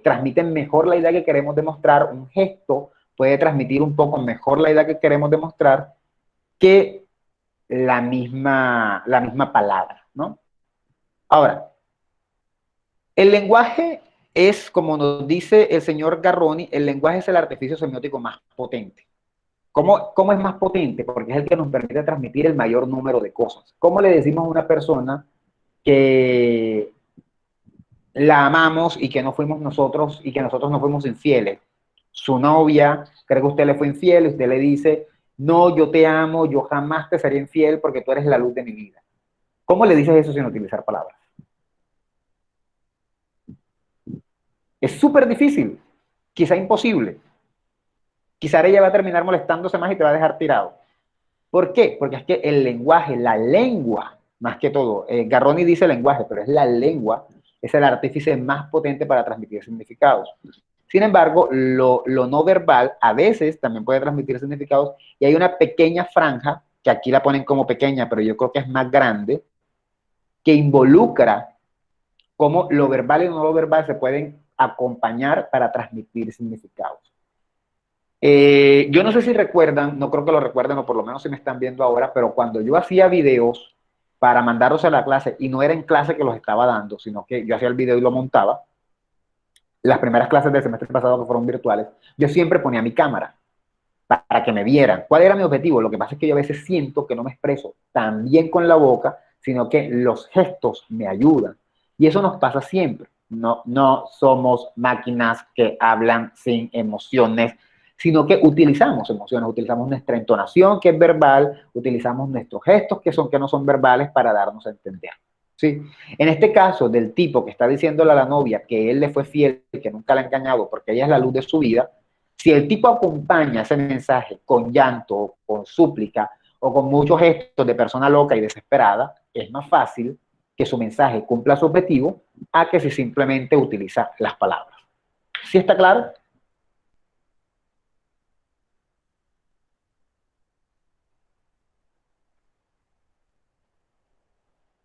transmiten mejor la idea que queremos demostrar. Un gesto puede transmitir un poco mejor la idea que queremos demostrar que la misma palabra, ¿no? Ahora, el lenguaje es, como nos dice el señor Garroni, el lenguaje es el artificio semiótico más potente. ¿Cómo es más potente? Porque es el que nos permite transmitir el mayor número de cosas. ¿Cómo le decimos a una persona que la amamos y que no fuimos nosotros y que nosotros no fuimos infieles? Su novia cree que usted le fue infiel y usted le dice, no, yo te amo, yo jamás te seré infiel porque tú eres la luz de mi vida. ¿Cómo le dices eso sin utilizar palabras? Es súper difícil, quizá imposible. Quizá ella va a terminar molestándose más y te va a dejar tirado. ¿Por qué? Porque es que el lenguaje, la lengua, más que todo, Garroni dice lenguaje, pero es la lengua, es el artífice más potente para transmitir significados. Sin embargo, lo no verbal a veces también puede transmitir significados y hay una pequeña franja, que aquí la ponen como pequeña, pero yo creo que es más grande, que involucra cómo lo verbal y no lo verbal se pueden acompañar para transmitir significados. Yo no sé si recuerdan, no creo que lo recuerden, o por lo menos si me están viendo ahora, pero cuando yo hacía videos para mandarlos a la clase, y no era en clase que los estaba dando, sino que yo hacía el video y lo montaba, las primeras clases del semestre pasado que fueron virtuales, yo siempre ponía mi cámara para que me vieran. ¿Cuál era mi objetivo? Lo que pasa es que yo a veces siento que no me expreso tan bien con la boca, sino que los gestos me ayudan. Y eso nos pasa siempre. No somos máquinas que hablan sin emociones, sino que utilizamos emociones, utilizamos nuestra entonación, que es verbal, utilizamos nuestros gestos, que no son verbales, para darnos a entender. ¿Sí? En este caso, del tipo que está diciéndole a la novia que él le fue fiel, que nunca la ha engañado porque ella es la luz de su vida, si el tipo acompaña ese mensaje con llanto, con súplica, o con muchos gestos de persona loca y desesperada, es más fácil que su mensaje cumpla su objetivo a que si simplemente utiliza las palabras. ¿Sí está claro?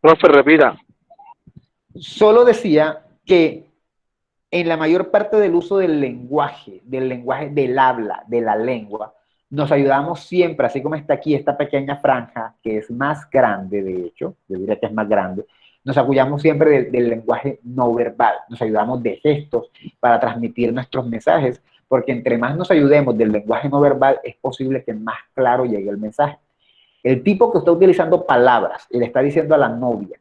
Profe, repita. Solo decía que en la mayor parte del uso del lenguaje, del habla, de la lengua, nos ayudamos siempre, así como está aquí esta pequeña franja, que es más grande, de hecho, yo diría que es más grande, nos apoyamos siempre del lenguaje no verbal, nos ayudamos de gestos para transmitir nuestros mensajes, porque entre más nos ayudemos del lenguaje no verbal, es posible que más claro llegue el mensaje. El tipo que está utilizando palabras y le está diciendo a la novia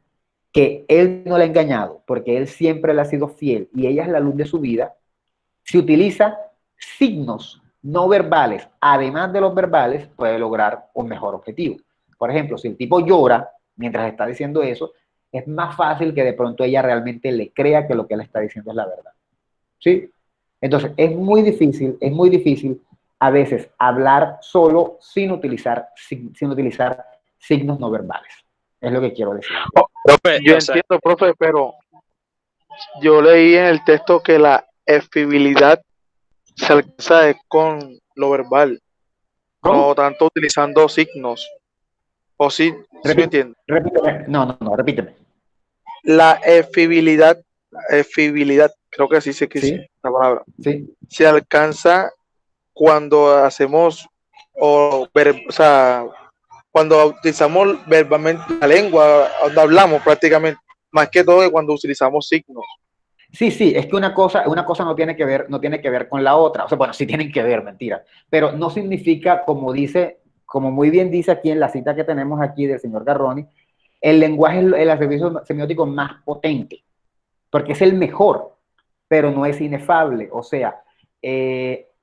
que él no la ha engañado porque él siempre le ha sido fiel y ella es la luz de su vida, si utiliza signos no verbales, además de los verbales, puede lograr un mejor objetivo. Por ejemplo, si el tipo llora mientras está diciendo eso, es más fácil que de pronto ella realmente le crea que lo que él está diciendo es la verdad. ¿Sí? Entonces, es muy difícil a veces hablar solo sin utilizar signos no verbales. Es lo que quiero decir. Profe, Yo o sea, entiendo, profe, pero yo leí en el texto que la efibilidad se alcanza con lo verbal, ¿Cómo? no tanto utilizando signos. ¿O sí? ¿Sí me entiende? Repíteme. No, repíteme. La efibilidad, creo que así se Sí, dice la palabra, sí. se alcanza cuando hacemos, o sea, cuando utilizamos verbalmente la lengua, cuando hablamos prácticamente, más que todo que cuando utilizamos signos. Sí, es que una cosa no tiene que ver con la otra. O sea, bueno, sí tienen que ver, mentira. Pero no significa, como muy bien dice aquí en la cita que tenemos aquí del señor Garroni, el lenguaje es el artificio semiótico más potente, porque es el mejor, pero no es inefable. O sea,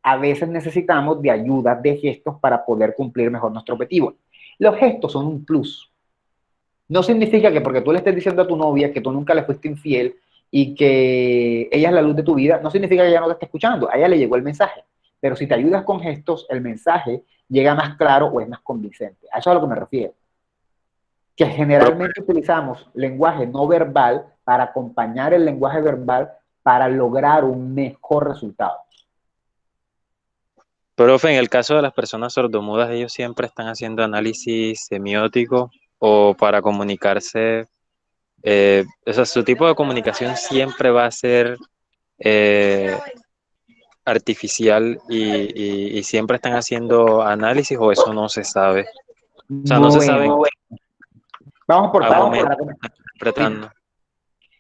a veces necesitamos de ayuda de gestos para poder cumplir mejor nuestro objetivo. Los gestos son un plus. No significa que porque tú le estés diciendo a tu novia que tú nunca le fuiste infiel y que ella es la luz de tu vida, no significa que ella no te esté escuchando, a ella le llegó el mensaje. Pero si te ayudas con gestos, el mensaje llega más claro o es más convincente. A eso es a lo que me refiero. Que generalmente utilizamos lenguaje no verbal para acompañar el lenguaje verbal para lograr un mejor resultado. profe, en el caso de las personas sordomudas, ellos siempre están haciendo análisis semiótico o para comunicarse. O sea, su tipo de comunicación siempre va a ser artificial y siempre están haciendo análisis o eso no se sabe. O sea, no se sabe Bueno, vamos por al partes. momento interpretando.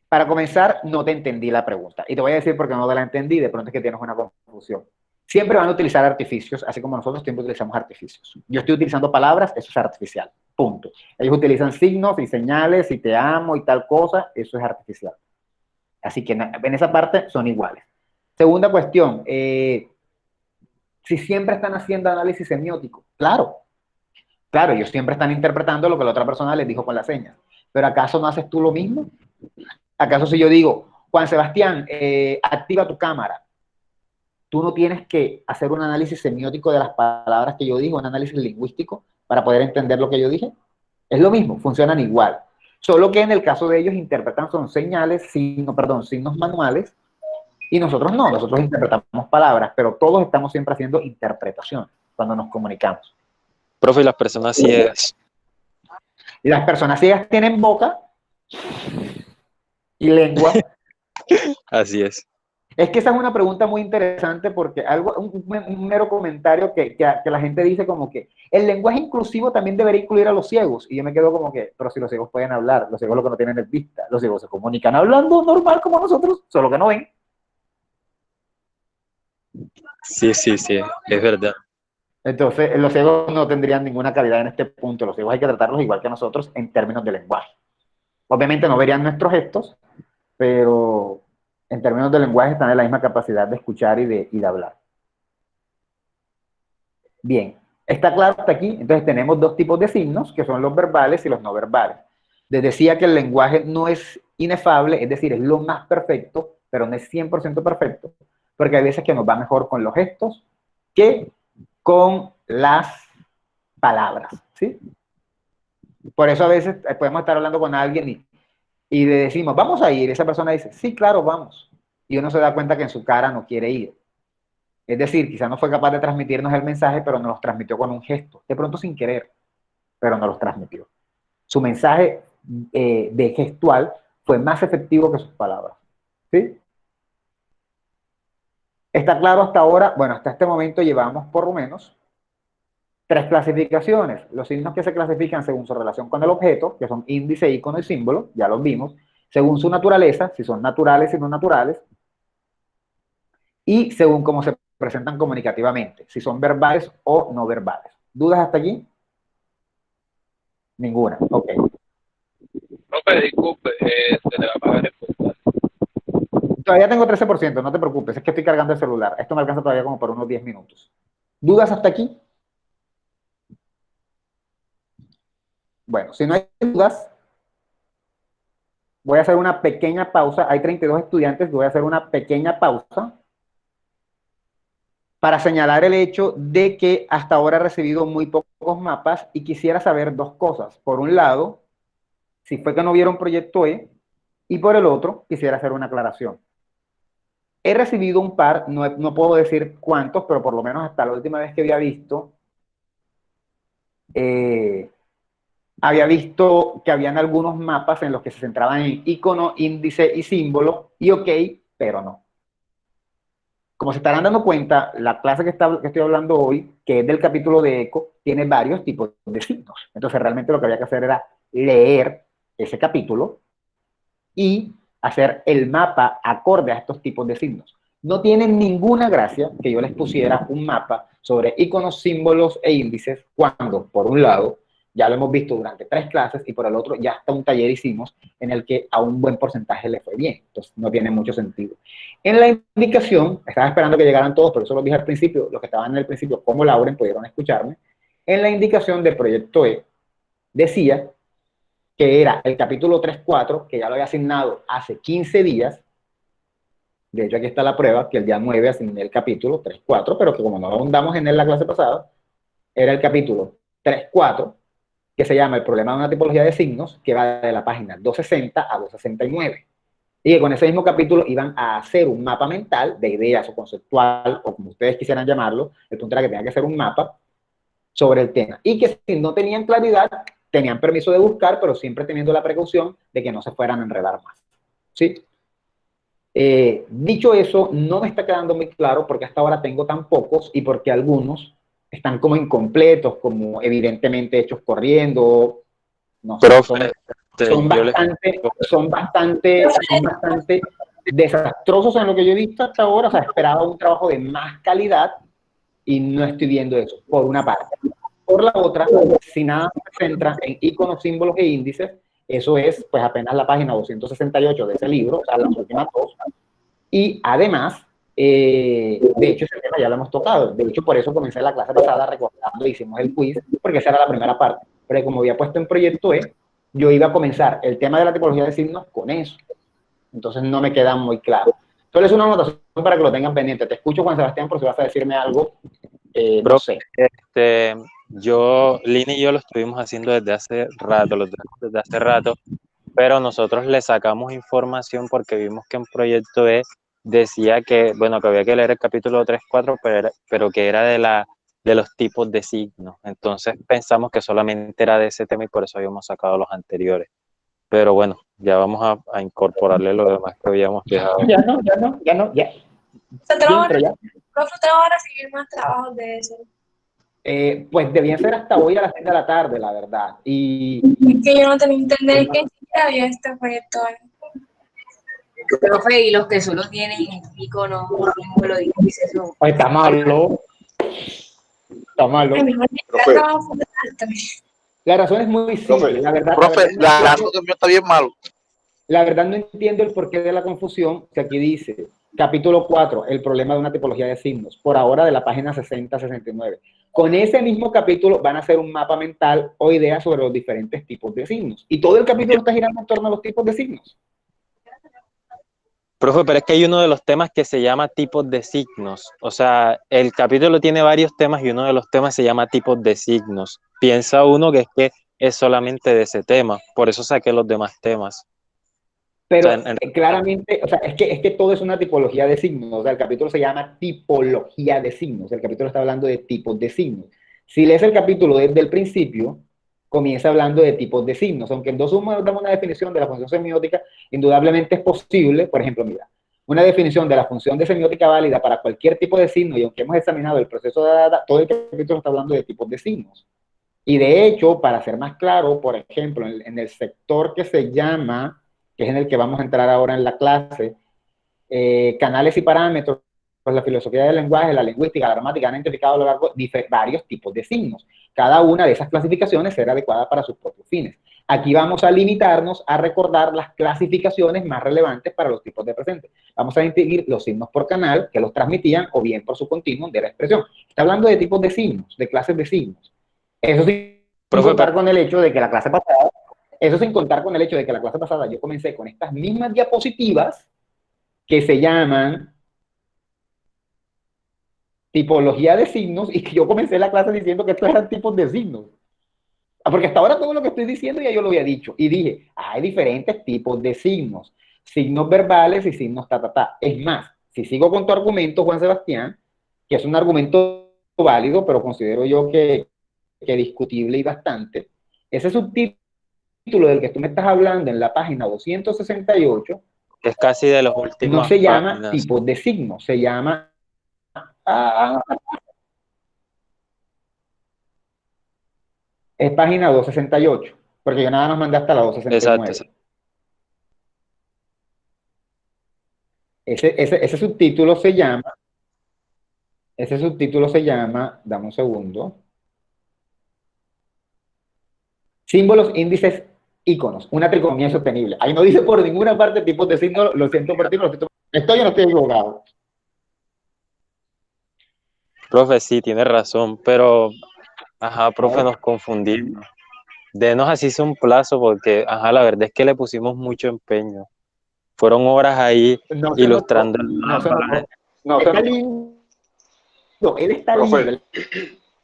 Para comenzar, no te entendí la pregunta. Y te voy a decir por qué no te la entendí. De pronto es que tienes una confusión. Siempre van a utilizar artificios, así como nosotros siempre utilizamos artificios. Yo estoy utilizando palabras, eso es artificial. Punto. Ellos utilizan signos y señales y te amo y tal cosa, eso es artificial. Así que en esa parte son iguales. Segunda cuestión, si siempre están haciendo análisis semiótico, claro, ellos siempre están interpretando lo que la otra persona les dijo con las señas. Pero ¿acaso no haces tú lo mismo? ¿Acaso si yo digo, Juan Sebastián, activa tu cámara, tú no tienes que hacer un análisis semiótico de las palabras que yo digo, un análisis lingüístico para poder entender lo que yo dije? Es lo mismo, funcionan igual. Solo que en el caso de ellos interpretan son señales, signos manuales, y nosotros no, nosotros interpretamos palabras, pero todos estamos siempre haciendo interpretación cuando nos comunicamos. Profe, y las personas ciegas. Y las personas ciegas tienen boca y lengua. Así es. Es que esa es una pregunta muy interesante porque un mero comentario que la gente dice como que el lenguaje inclusivo también debería incluir a los ciegos. Y yo me quedo como que, pero si los ciegos pueden hablar, los ciegos lo que no tienen es vista, los ciegos se comunican hablando normal como nosotros, solo que no ven. Sí, es verdad. Entonces, los ciegos no tendrían ninguna calidad en este punto. Los ciegos hay que tratarlos igual que nosotros en términos de lenguaje. Obviamente no verían nuestros gestos, pero en términos de lenguaje están en la misma capacidad de escuchar y de hablar. Bien, ¿está claro hasta aquí? Entonces tenemos dos tipos de signos, que son los verbales y los no verbales. Les decía que el lenguaje no es inefable, es decir, es lo más perfecto, pero no es 100% perfecto, porque hay veces que nos va mejor con los gestos que con las palabras, ¿sí? Por eso a veces podemos estar hablando con alguien y le decimos, vamos a ir, esa persona dice, sí, claro, vamos. Y uno se da cuenta que en su cara no quiere ir. Es decir, quizás no fue capaz de transmitirnos el mensaje, pero nos los transmitió con un gesto, de pronto sin querer, pero nos los transmitió. Su mensaje de gestual fue más efectivo que sus palabras. ¿Sí? ¿Está claro hasta ahora? Bueno, hasta este momento llevamos por lo menos 3 clasificaciones. Los signos que se clasifican según su relación con el objeto, que son índice, icono y símbolo, ya los vimos, según su naturaleza, si son naturales y no naturales, y según cómo se presentan comunicativamente, si son verbales o no verbales. ¿Dudas hasta aquí? Ninguna, ok. Profe, disculpe, se le va a pagar el puntaje. Todavía tengo 13%, no te preocupes, es que estoy cargando el celular. Esto me alcanza todavía como por unos 10 minutos. ¿Dudas hasta aquí? Bueno, si no hay dudas, voy a hacer una pequeña pausa. Hay 32 estudiantes, voy a hacer una pequeña pausa para señalar el hecho de que hasta ahora he recibido muy pocos mapas y quisiera saber dos cosas. Por un lado, si fue que no vieron Proyecto E, y por el otro, quisiera hacer una aclaración. He recibido un par, no puedo decir cuántos, pero por lo menos hasta la última vez que había visto que habían algunos mapas en los que se centraban en icono, índice y símbolo, y ok, pero no. Como se estarán dando cuenta, la clase que estoy hablando hoy, que es del capítulo de eco, tiene varios tipos de signos. Entonces realmente lo que había que hacer era leer ese capítulo y hacer el mapa acorde a estos tipos de signos. No tiene ninguna gracia que yo les pusiera un mapa sobre iconos, símbolos e índices cuando, por un lado, ya lo hemos visto durante 3 clases y por el otro ya hasta un taller hicimos en el que a un buen porcentaje le fue bien. Entonces no tiene mucho sentido. En la indicación, estaba esperando que llegaran todos, por eso lo dije al principio, los que estaban en el principio como Lauren pudieron escucharme. En la indicación del Proyecto E decía que era el capítulo 3.4, que ya lo había asignado hace 15 días. De hecho, aquí está la prueba, que el día 9 asigné el capítulo 3.4, pero que como no ahondamos en él la clase pasada, era el capítulo 3.4, que se llama El problema de una tipología de signos, que va de la página 260 a 269. Y que con ese mismo capítulo iban a hacer un mapa mental de ideas o conceptual, o como ustedes quisieran llamarlo. El punto era que tenían que hacer un mapa sobre el tema. Y que si no tenían claridad, tenían permiso de buscar, pero siempre teniendo la precaución de que no se fueran a enredar más. ¿Sí? Dicho eso, no me está quedando muy claro porque hasta ahora tengo tan pocos y porque algunos están como incompletos, como evidentemente hechos corriendo, no sé, Profe, son yo les... bastante desastrosos en lo que yo he visto hasta ahora. O sea, esperaba un trabajo de más calidad y no estoy viendo eso, por una parte. Por la otra, si nada se centra en iconos, símbolos e índices, eso es pues apenas la página 268 de ese libro, o sea, las últimas dos. Y además, de hecho, ese tema ya lo hemos tocado. De hecho, por eso comencé la clase pasada recordando, hicimos el quiz, porque esa era la primera parte. Pero como había puesto en proyecto E, yo iba a comenzar el tema de la tipología de signos con eso. Entonces no me queda muy claro. Entonces es una anotación para que lo tengan pendiente. Te escucho, Juan Sebastián, por si vas a decirme algo, no sé. Lina y yo lo estuvimos haciendo desde hace rato, pero nosotros le sacamos información porque vimos que en Proyecto E decía que, bueno, que había que leer el capítulo 3, 4, pero que era de los tipos de signos. Entonces pensamos que solamente era de ese tema y por eso habíamos sacado los anteriores. Pero bueno, ya vamos a incorporarle lo demás que habíamos dejado. Ya. Profe, ¿te van a recibir más trabajos de eso? Pues debían ser hasta hoy a las 6 de la tarde, la verdad. Y es que yo no tenía entender que ya había este proyecto. Profe, y los que solo tienen iconos, símbolo y índices, eso. Pues está malo. Está malo. La razón es muy simple, la verdad. Profe, la verdad está bien malo. La verdad no entiendo el porqué de la confusión, que aquí dice, capítulo 4, el problema de una tipología de signos, por ahora de la página 60-69. Con ese mismo capítulo van a hacer un mapa mental o ideas sobre los diferentes tipos de signos. Y todo el capítulo está girando en torno a los tipos de signos. Profe, pero es que hay uno de los temas que se llama tipos de signos. O sea, el capítulo tiene varios temas y uno de los temas se llama tipos de signos. Piensa uno que es solamente de ese tema, por eso saqué los demás temas. Pero o sea, claramente, o sea, es que todo es una tipología de signos. O sea, el capítulo se llama tipología de signos. El capítulo está hablando de tipos de signos. Si lees el capítulo desde el principio, comienza hablando de tipos de signos. Aunque en 2.1 damos una definición de la función semiótica, indudablemente es posible, por ejemplo, mira, una definición de la función de semiótica válida para cualquier tipo de signo, y aunque hemos examinado el proceso de data, todo el capítulo está hablando de tipos de signos. Y de hecho, para ser más claro, por ejemplo, en el sector que se llama, que es en el que vamos a entrar ahora en la clase, canales y parámetros, pues la filosofía del lenguaje, la lingüística, la gramática han identificado a lo largo varios tipos de signos. Cada una de esas clasificaciones será adecuada para sus propios fines. Aquí vamos a limitarnos a recordar las clasificaciones más relevantes para los tipos de presente. Vamos a distinguir los signos por canal, que los transmitían, o bien por su continuum de la expresión. Está hablando de tipos de signos, de clases de signos. Eso sin contar con el hecho de que la clase pasada, yo comencé con estas mismas diapositivas que se llaman tipología de signos, y que yo comencé la clase diciendo que estos eran tipos de signos. Porque hasta ahora todo lo que estoy diciendo ya yo lo había dicho. Y dije, hay diferentes tipos de signos. Signos verbales y signos ta. Es más, si sigo con tu argumento, Juan Sebastián, que es un argumento válido, pero considero yo que discutible y bastante, ese subtítulo del que tú me estás hablando en la página 268, es casi de los últimos. No se llama tipos de signos, se llama... es página 268, porque yo nada más mandé hasta la 269. Exacto. Ese subtítulo se llama, dame un segundo, símbolos, índices, iconos, una tricotomía sostenible. Ahí no dice por ninguna parte tipos de signos, lo siento por ti, estoy o no estoy equivocado. Profe, sí, tiene razón, pero, profe, nos confundimos. Denos así un plazo porque, la verdad es que le pusimos mucho empeño. Fueron horas ahí ilustrando el mapa. No, está lindo. Él está lindo, él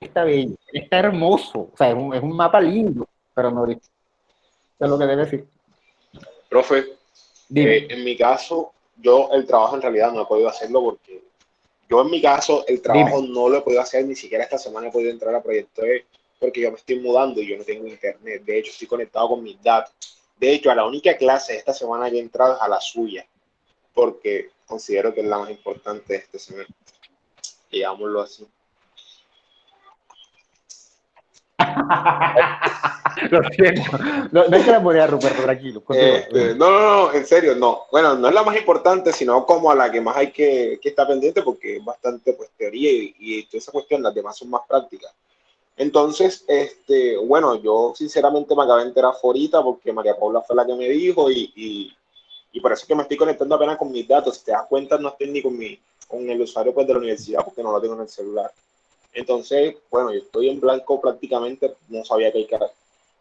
está bello, él está hermoso. O sea, es un mapa lindo, pero no es lo que debe decir. Profe, en mi caso, yo el trabajo en realidad no he podido hacerlo porque yo en mi caso el trabajo no lo he podido hacer, ni siquiera esta semana he podido entrar a Proyecto E porque yo me estoy mudando y yo no tengo internet. De hecho, estoy conectado con mis datos. De hecho, a la única clase de esta semana que he entrado es a la suya, porque considero que es la más importante de este semestre, digámoslo así. Lo siento. No hay que la moneda, Ruperto, tranquilo. No, en serio, no. Bueno, no es la más importante, sino como a la que más hay que estar pendiente, porque es bastante pues teoría y toda esa cuestión, las demás son más prácticas. Entonces, bueno, yo sinceramente me acabé de enterar ahorita porque María Paula fue la que me dijo y por eso es que me estoy conectando apenas con mis datos. Si te das cuenta, no estoy ni con el usuario pues, de la universidad porque no lo tengo en el celular. Entonces, bueno, yo estoy en blanco prácticamente, no sabía que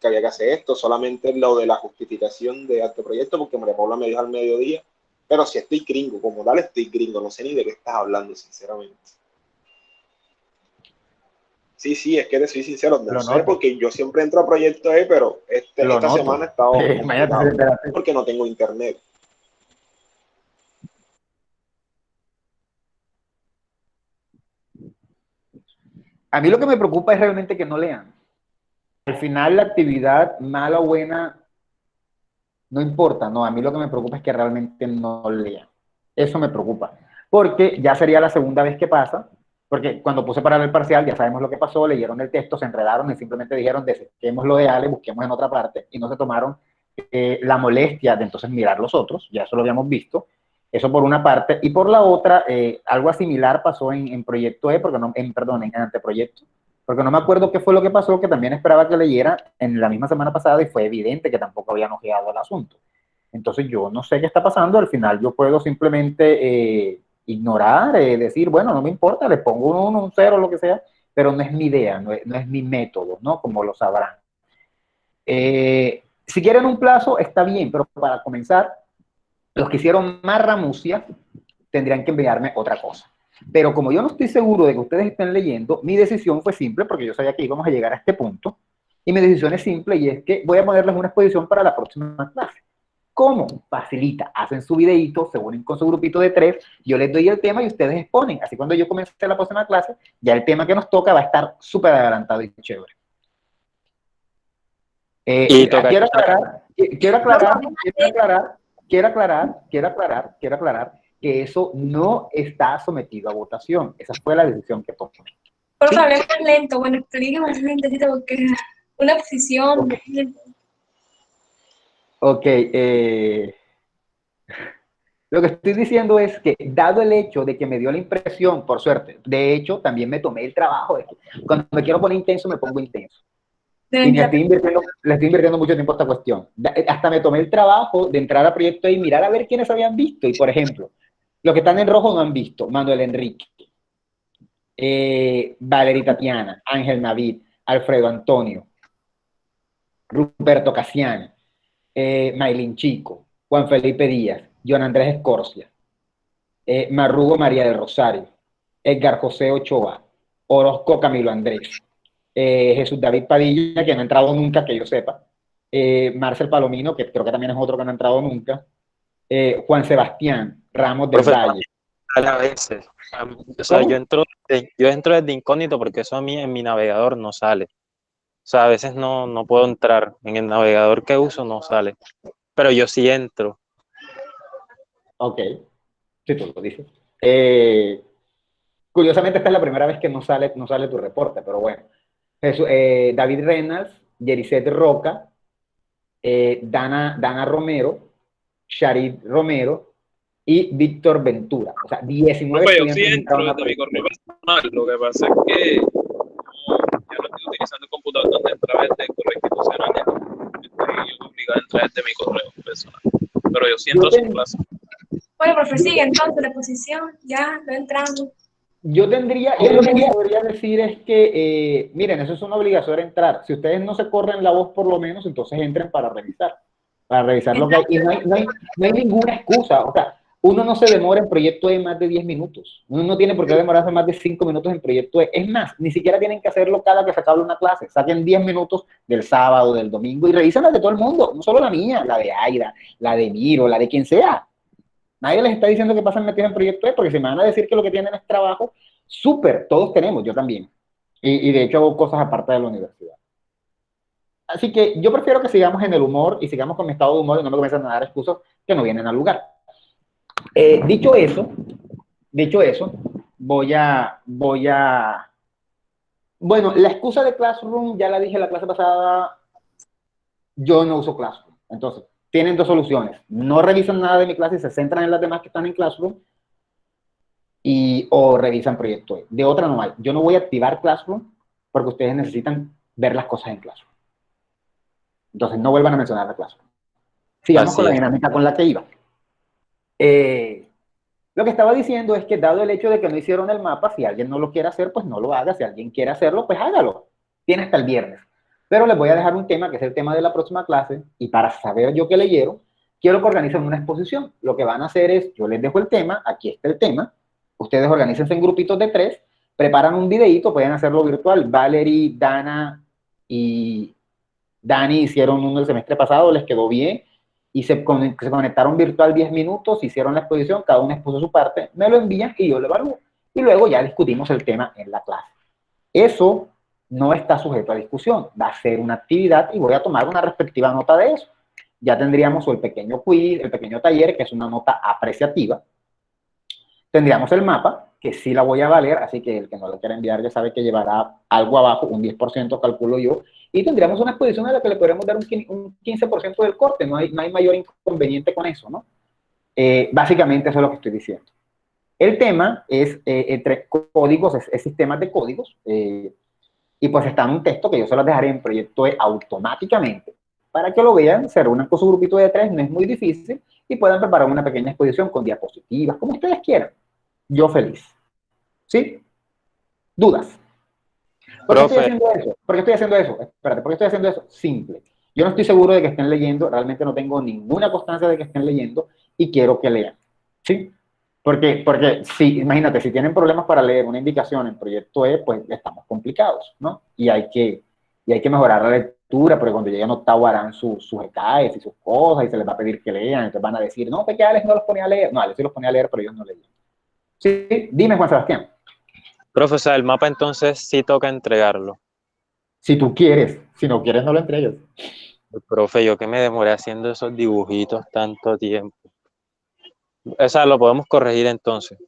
había que hacer esto, solamente lo de la justificación de anteproyecto porque María Paula me dijo al mediodía, pero si estoy gringo, como tal estoy gringo, no sé ni de qué estás hablando, sinceramente. Sí, es que te soy sincero, no sé, porque yo siempre entro a Proyecto E, pero esta semana he estado complicado porque no tengo internet. A mí lo que me preocupa es realmente que no lean. Al final la actividad, mala o buena, no importa, no, a mí lo que me preocupa es que realmente no lean. Eso me preocupa, porque ya sería la segunda vez que pasa, porque cuando puse para el parcial ya sabemos lo que pasó, leyeron el texto, se enredaron y simplemente dijeron desechemos lo de Ale, busquemos en otra parte, y no se tomaron la molestia de entonces mirar los otros, ya eso lo habíamos visto, eso por una parte, y por la otra, algo similar pasó en Proyecto E, porque no, perdón, en Anteproyecto, porque no me acuerdo qué fue lo que pasó, que también esperaba que leyera en la misma semana pasada y fue evidente que tampoco habían ojeado el asunto. Entonces yo no sé qué está pasando, al final yo puedo simplemente ignorar, decir, bueno, no me importa, le pongo un 1, un 0, lo que sea, pero no es mi idea, no es mi método, ¿no? Como lo sabrán. Si quieren un plazo, está bien, pero para comenzar, los que hicieron más ramucia tendrían que enviarme otra cosa. Pero como yo no estoy seguro de que ustedes estén leyendo, mi decisión fue simple, porque yo sabía que íbamos a llegar a este punto, y mi decisión es simple, y es que voy a ponerles una exposición para la próxima clase. ¿Cómo? Facilita. Hacen su videíto, se unen con su grupito de 3, yo les doy el tema y ustedes exponen. Así cuando yo comience la próxima clase, ya el tema que nos toca va a estar súper adelantado y chévere. Quiero aclarar que eso no está sometido a votación. Esa fue la decisión que tomé. Por favor, más lento. Bueno, explique más lentecito porque una posición. Ok. Lo que estoy diciendo es que, dado el hecho de que me dio la impresión, por suerte, de hecho, también me tomé el trabajo de que cuando me quiero poner intenso, me pongo intenso. Y le estoy invirtiendo mucho tiempo a esta cuestión. Hasta me tomé el trabajo de entrar a Proyecto y mirar a ver quiénes habían visto. Y, por ejemplo, los que están en rojo no han visto. Manuel Enrique, Valeria Tatiana, Ángel Navid, Alfredo Antonio, Ruperto Casiani, Maylin Chico, Juan Felipe Díaz, John Andrés Escorcia, Marrugo María del Rosario, Edgar José Ochoa, Orozco Camilo Andrés, Jesús David Padilla, que no ha entrado nunca, que yo sepa, Marcel Palomino, que creo que también es otro que no ha entrado nunca, Juan Sebastián Ramos del Valle. A veces, o sea, yo entro desde incógnito porque eso a mí en mi navegador no sale. O sea, a veces no puedo entrar. En el navegador que uso no sale. Pero yo sí entro. Ok, si tú lo dices. Curiosamente, esta es la primera vez que no sale tu reporte, pero bueno. David Reynolds, Yericet Roca, Dana Romero, Sharid Romero y Víctor Ventura. O sea, 19 estudiantes. Yo sí entro desde mi correo personal. Lo que pasa es que ya no estoy utilizando el computador donde entra desde el correo institucional. Estoy obligado a entrar desde mi correo personal. Pero yo sí entro a su clase. Bueno, profesor, sigue entonces la exposición. Ya no entramos. Yo lo que podría decir es que, miren, eso es una obligación entrar. Si ustedes no se corren la voz por lo menos, entonces entren para revisar lo que hay. Y no hay ninguna excusa. O sea, uno no se demora en Proyecto E más de 10 minutos. Uno no tiene por qué demorarse más de 5 minutos en Proyecto E. Es más, ni siquiera tienen que hacerlo cada que se acabe una clase. Saquen 10 minutos del sábado, del domingo y revisen las de todo el mundo. No solo la mía, la de Aida, la de Miro, la de quien sea. Nadie les está diciendo que pasen metidos en Proyecto E, porque si me van a decir que lo que tienen es trabajo, súper, todos tenemos, yo también. Y de hecho hago cosas aparte de la universidad. Así que yo prefiero que sigamos en el humor y sigamos con mi estado de humor y no me comiencen a dar excusas que no vienen al lugar. Dicho eso, voy a Bueno, la excusa de Classroom, ya la dije la clase pasada, yo no uso Classroom. Entonces, tienen dos soluciones. No revisan nada de mi clase y se centran en las demás que están en Classroom o revisan Proyecto E. De otra no hay. Yo no voy a activar Classroom porque ustedes necesitan ver las cosas en Classroom. Entonces, no vuelvan a mencionar la Classroom. Sigamos Así con la es. dinámica con la que iba. Lo que estaba diciendo es que dado el hecho de que no hicieron el mapa, si alguien no lo quiere hacer, pues no lo haga. Si alguien quiere hacerlo, pues hágalo. Tiene hasta el viernes. Pero les voy a dejar un tema que es el tema de la próxima clase y para saber yo qué leyeron, quiero que organicen una exposición. Lo que van a hacer es, yo les dejo el tema, aquí está el tema, ustedes organícense en grupitos de 3, preparan un videito, pueden hacerlo virtual. Valerie, Dana y Dani hicieron uno el semestre pasado, les quedó bien y se conectaron virtual 10 minutos, hicieron la exposición, cada uno expuso su parte, me lo envían y yo lo evalúo. Y luego ya discutimos el tema en la clase. Eso no está sujeto a discusión, va a ser una actividad y voy a tomar una respectiva nota de eso. Ya tendríamos el pequeño quiz, el pequeño taller, que es una nota apreciativa. Tendríamos el mapa, que sí la voy a valer, así que el que no lo quiera enviar ya sabe que llevará algo abajo, un 10% calculo yo, y tendríamos una exposición a la que le podremos dar un 15% del corte, no hay mayor inconveniente con eso, ¿no? Básicamente eso es lo que estoy diciendo. El tema es entre códigos, es sistemas de códigos, y pues está en un texto que yo se los dejaré en Proyecto E automáticamente, para que lo vean, se reúnan con su grupito de 3, no es muy difícil, y puedan preparar una pequeña exposición con diapositivas, como ustedes quieran. Yo feliz. ¿Sí? ¿Dudas? ¿Por qué estoy haciendo eso? ¿Por qué estoy haciendo eso? Espérate, ¿por qué estoy haciendo eso? Simple. Yo no estoy seguro de que estén leyendo, realmente no tengo ninguna constancia de que estén leyendo y quiero que lean. ¿Sí? Porque sí, imagínate, si tienen problemas para leer una indicación en Proyecto E, pues estamos complicados, ¿no? Y hay que mejorar la lectura, porque cuando lleguen a octavo harán sus EKs y sus cosas y se les va a pedir que lean, entonces van a decir, no, que Alex no los ponía a leer. No, Alex sí los ponía a leer, pero ellos no leían. Sí, dime, Juan Sebastián. Profe, o sea, el mapa entonces sí toca entregarlo. Si tú quieres, si no quieres, no lo entregues. Profe, yo que me demoré haciendo esos dibujitos tanto tiempo. O sea, lo podemos corregir entonces.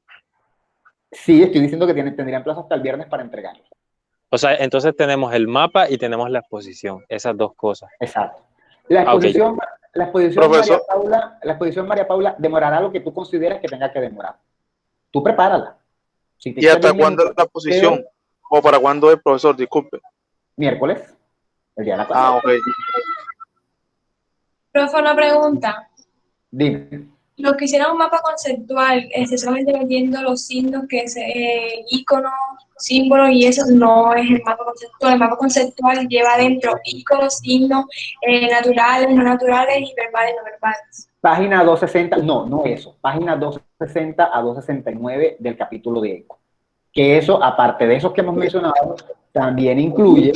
Sí, estoy diciendo que tendrían plazo hasta el viernes para entregarlo. O sea, entonces tenemos el mapa y tenemos la exposición, esas dos cosas. Exacto. La exposición, la exposición María Paula demorará lo que tú consideras que tenga que demorar. Tú prepárala. Si ¿Y hasta cuándo es la exposición? ¿O para cuándo es, profesor? Disculpe. Miércoles, el día de la clase. Ah, ok. Profe, una pregunta. Dime. Lo que hicieron un mapa conceptual, solamente metiendo los signos, que es iconos, símbolos, y eso no es el mapa conceptual. El mapa conceptual lleva adentro iconos, signos, naturales, no naturales y verbales, no verbales. Página 260, no eso. Página 260 a 269 del capítulo de ECO. Que eso, aparte de esos que hemos mencionado, también incluye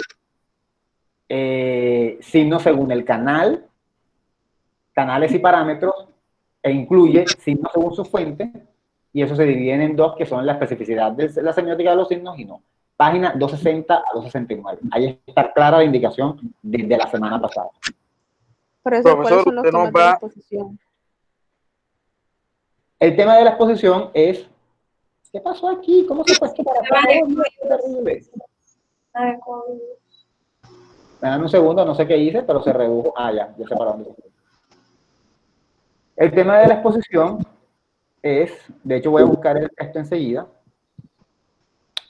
signos según el canal, canales y parámetros, e incluye signos según su fuente, y eso se divide en dos, que son la especificidad de la semiótica de los signos y no. Página 260 a 269. Ahí está clara la indicación desde la semana pasada. Profesor, ¿cuáles son los temas de la exposición? El tema de la exposición es, ¿qué pasó aquí? ¿Cómo se fue esto para acá? Me dan un segundo, no sé qué hice, pero se redujo. Ah, ya sé para dónde. El tema de la exposición es, de hecho voy a buscar el texto enseguida.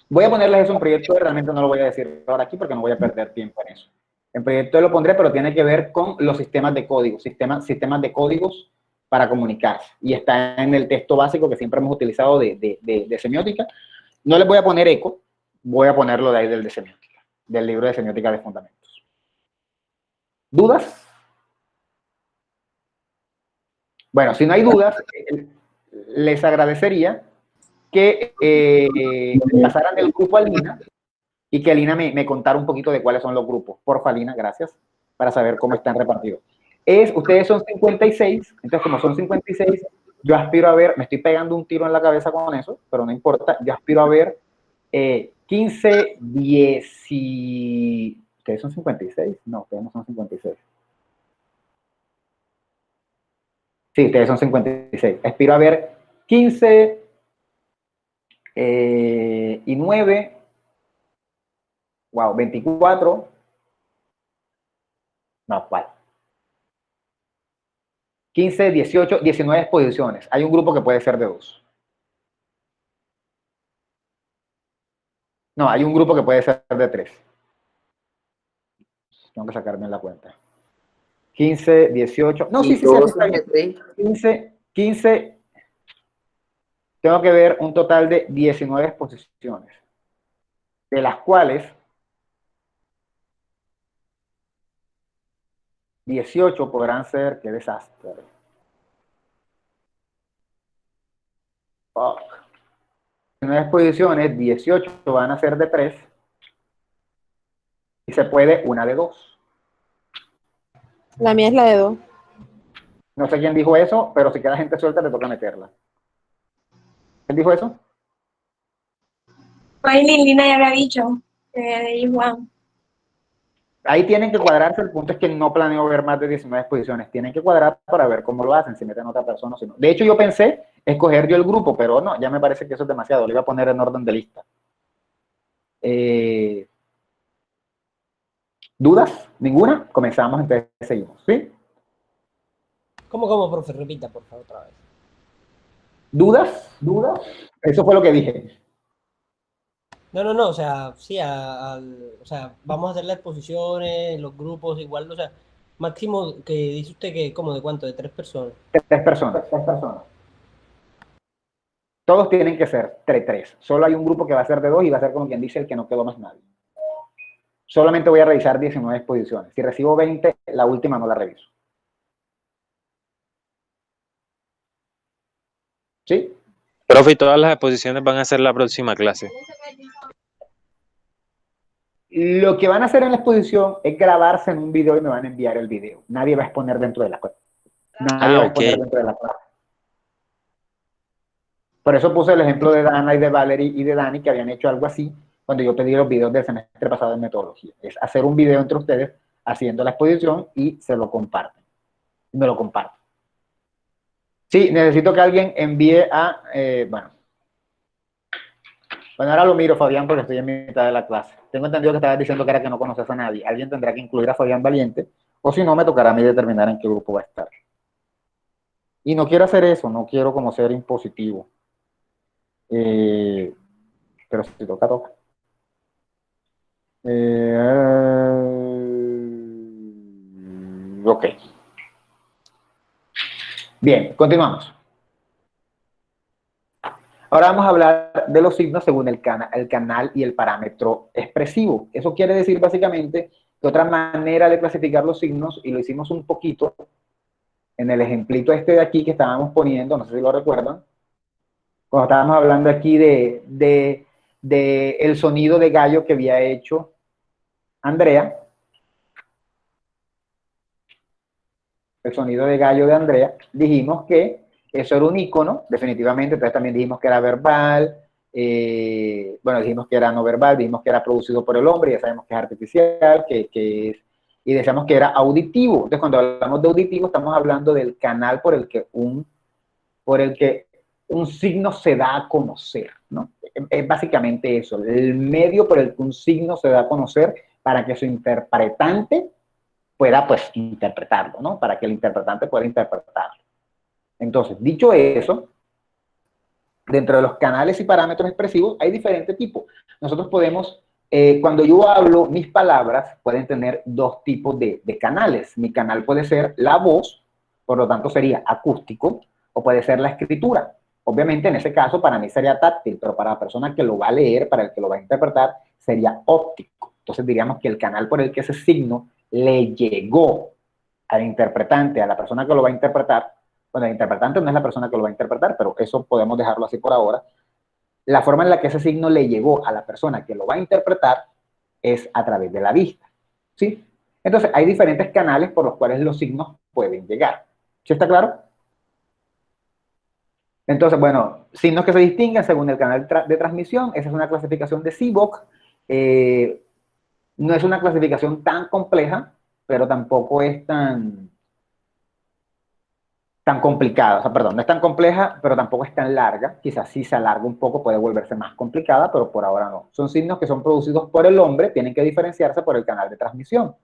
Voy a ponerles eso en proyecto, realmente no lo voy a decir ahora aquí porque no voy a perder tiempo en eso. En proyecto lo pondré, pero tiene que ver con los sistemas de código, sistemas de códigos para comunicarse. Y está en el texto básico que siempre hemos utilizado de semiótica. No les voy a poner eco, voy a ponerlo de ahí del de semiótica, del libro de semiótica de fundamentos. ¿Dudas? Bueno, si no hay dudas, les agradecería que pasaran del grupo a Lina y que Lina me contara un poquito de cuáles son los grupos. Porfa, Lina, gracias, para saber cómo están repartidos. Ustedes son 56, entonces como son 56, yo aspiro a ver, me estoy pegando un tiro en la cabeza con eso, pero no importa, yo aspiro a ver 15, 10 y... ¿Ustedes son 56? No, ustedes no son 56. Sí, ustedes son 56. Aspiro a ver 15 y 9 Wow, 24. No, ¿cuál? 15, 18, 19 exposiciones. Hay un grupo que puede ser de 2. No, hay un grupo que puede ser de 3. Tengo que sacarme la cuenta. 15, 18. No, sí, está bien. 15. Tengo que ver un total de 19 exposiciones, de las cuales 18 podrán ser, qué desastre. Fuck. 19 exposiciones, 18 van a ser de 3 y se puede una de 2. La mía es la de 2. No sé quién dijo eso, pero si queda gente suelta le toca meterla. ¿Quién dijo eso? Pues Lina ya había dicho, Juan. Ahí tienen que cuadrarse, el punto es que no planeo ver más de 19 exposiciones, tienen que cuadrar para ver cómo lo hacen, si meten otra persona o si no. De hecho, yo pensé escoger yo el grupo, pero no, ya me parece que eso es demasiado, lo iba a poner en orden de lista. ¿Dudas? ¿Ninguna? Comenzamos, entonces seguimos, ¿sí? ¿Cómo, profe? Repita, por favor, otra vez. ¿Dudas? Eso fue lo que dije. No, o sea, sí, o sea, vamos a hacer las exposiciones, los grupos, igual, o sea, máximo que dice usted que, ¿como de cuánto? ¿De 3 personas? 3 personas. Todos tienen que ser 3. Solo hay un grupo que va a ser de 2 y va a ser como quien dice el que no quedó más nadie. Solamente voy a revisar 19 exposiciones. Si recibo 20, la última no la reviso. ¿Sí? Profe, ¿y todas las exposiciones van a ser la próxima clase? Lo que van a hacer en la exposición es grabarse en un video y me van a enviar el video. Nadie va a exponer dentro de la clase. Nadie va a exponer dentro de la clase. Por eso puse el ejemplo de Dana y de Valerie y de Dani, que habían hecho algo así cuando yo pedí los videos del semestre pasado en metodología. Es hacer un video entre ustedes haciendo la exposición y se lo comparten. Y me lo comparten. Sí, necesito que alguien envíe a... bueno, ahora lo miro, Fabián, porque estoy en mitad de la clase. Tengo entendido que estabas diciendo que era que no conoces a nadie. Alguien tendrá que incluir a Fabián Valiente, o si no, me tocará a mí determinar en qué grupo va a estar. Y no quiero hacer eso, no quiero como ser impositivo. Pero si toca, toca. Ok. Bien, continuamos. Ahora vamos a hablar de los signos según el canal y el parámetro expresivo. Eso quiere decir básicamente que otra manera de clasificar los signos, y lo hicimos un poquito en el ejemplito este de aquí que estábamos poniendo, no sé si lo recuerdan, cuando estábamos hablando aquí de el sonido de gallo que había hecho Andrea, el sonido de gallo de Andrea, dijimos que eso era un icono, definitivamente, entonces también dijimos que era verbal, bueno, dijimos que era no verbal, dijimos que era producido por el hombre, ya sabemos que es artificial, que es, y decíamos que era auditivo. Entonces, cuando hablamos de auditivo, estamos hablando del canal por el que un signo se da a conocer, ¿no? Es básicamente eso, el medio por el que un signo se da a conocer para que su interpretante pueda, pues, interpretarlo, ¿no? Para que el interpretante pueda interpretarlo. Entonces, dicho eso, dentro de los canales y parámetros expresivos hay diferentes tipos. Nosotros podemos, cuando yo hablo, mis palabras pueden tener 2 tipos de canales. Mi canal puede ser la voz, por lo tanto sería acústico, o puede ser la escritura. Obviamente, en ese caso, para mí sería táctil, pero para la persona que lo va a leer, para el que lo va a interpretar, sería óptico. Entonces, diríamos que el canal por el que ese signo le llegó al interpretante, a la persona que lo va a interpretar, bueno, el interpretante no es la persona que lo va a interpretar, pero eso podemos dejarlo así por ahora. La forma en la que ese signo le llegó a la persona que lo va a interpretar es a través de la vista, ¿sí? Entonces, hay diferentes canales por los cuales los signos pueden llegar. ¿Sí está claro? Entonces, bueno, signos que se distinguen según el canal de transmisión, esa es una clasificación de Seebeck. No es una clasificación tan compleja, pero tampoco es tan tan complicada, o sea, perdón, no es tan compleja, pero tampoco es tan larga. Quizás si se alarga un poco puede volverse más complicada, pero por ahora no. Son signos que son producidos por el hombre, tienen que diferenciarse por el canal de transmisión.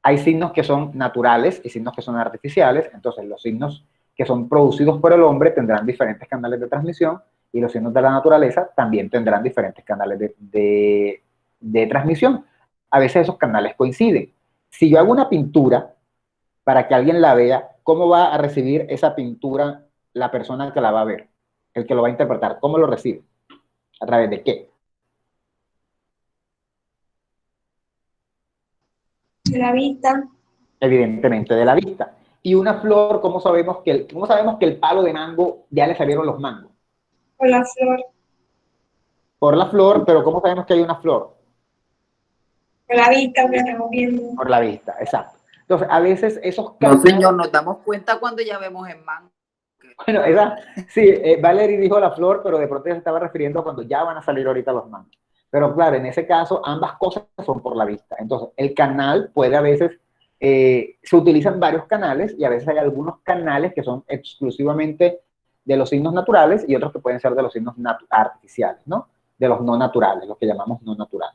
Hay signos que son naturales y signos que son artificiales, entonces los signos que son producidos por el hombre tendrán diferentes canales de transmisión y los signos de la naturaleza también tendrán diferentes canales de transmisión. A veces esos canales coinciden. Si yo hago una pintura para que alguien la vea, ¿cómo va a recibir esa pintura la persona que la va a ver? El que lo va a interpretar, ¿cómo lo recibe? ¿A través de qué? De la vista. Evidentemente de la vista. Y una flor, ¿cómo sabemos que el palo de mango ya le salieron los mangos? Por la flor. Por la flor, pero ¿cómo sabemos que hay una flor? Por la vista, porque estamos viendo. Por la vista, exacto. Entonces, a veces esos No, señor, nos damos cuenta cuando ya vemos el mango. Bueno, sí, Valerie dijo la flor, pero de pronto se estaba refiriendo a cuando ya van a salir ahorita los mangos. Pero claro, en ese caso, ambas cosas son por la vista. Entonces, el canal puede a veces, se utilizan varios canales y a veces hay algunos canales que son exclusivamente de los signos naturales y otros que pueden ser de los signos artificiales, ¿no? De los no naturales, los que llamamos no naturales.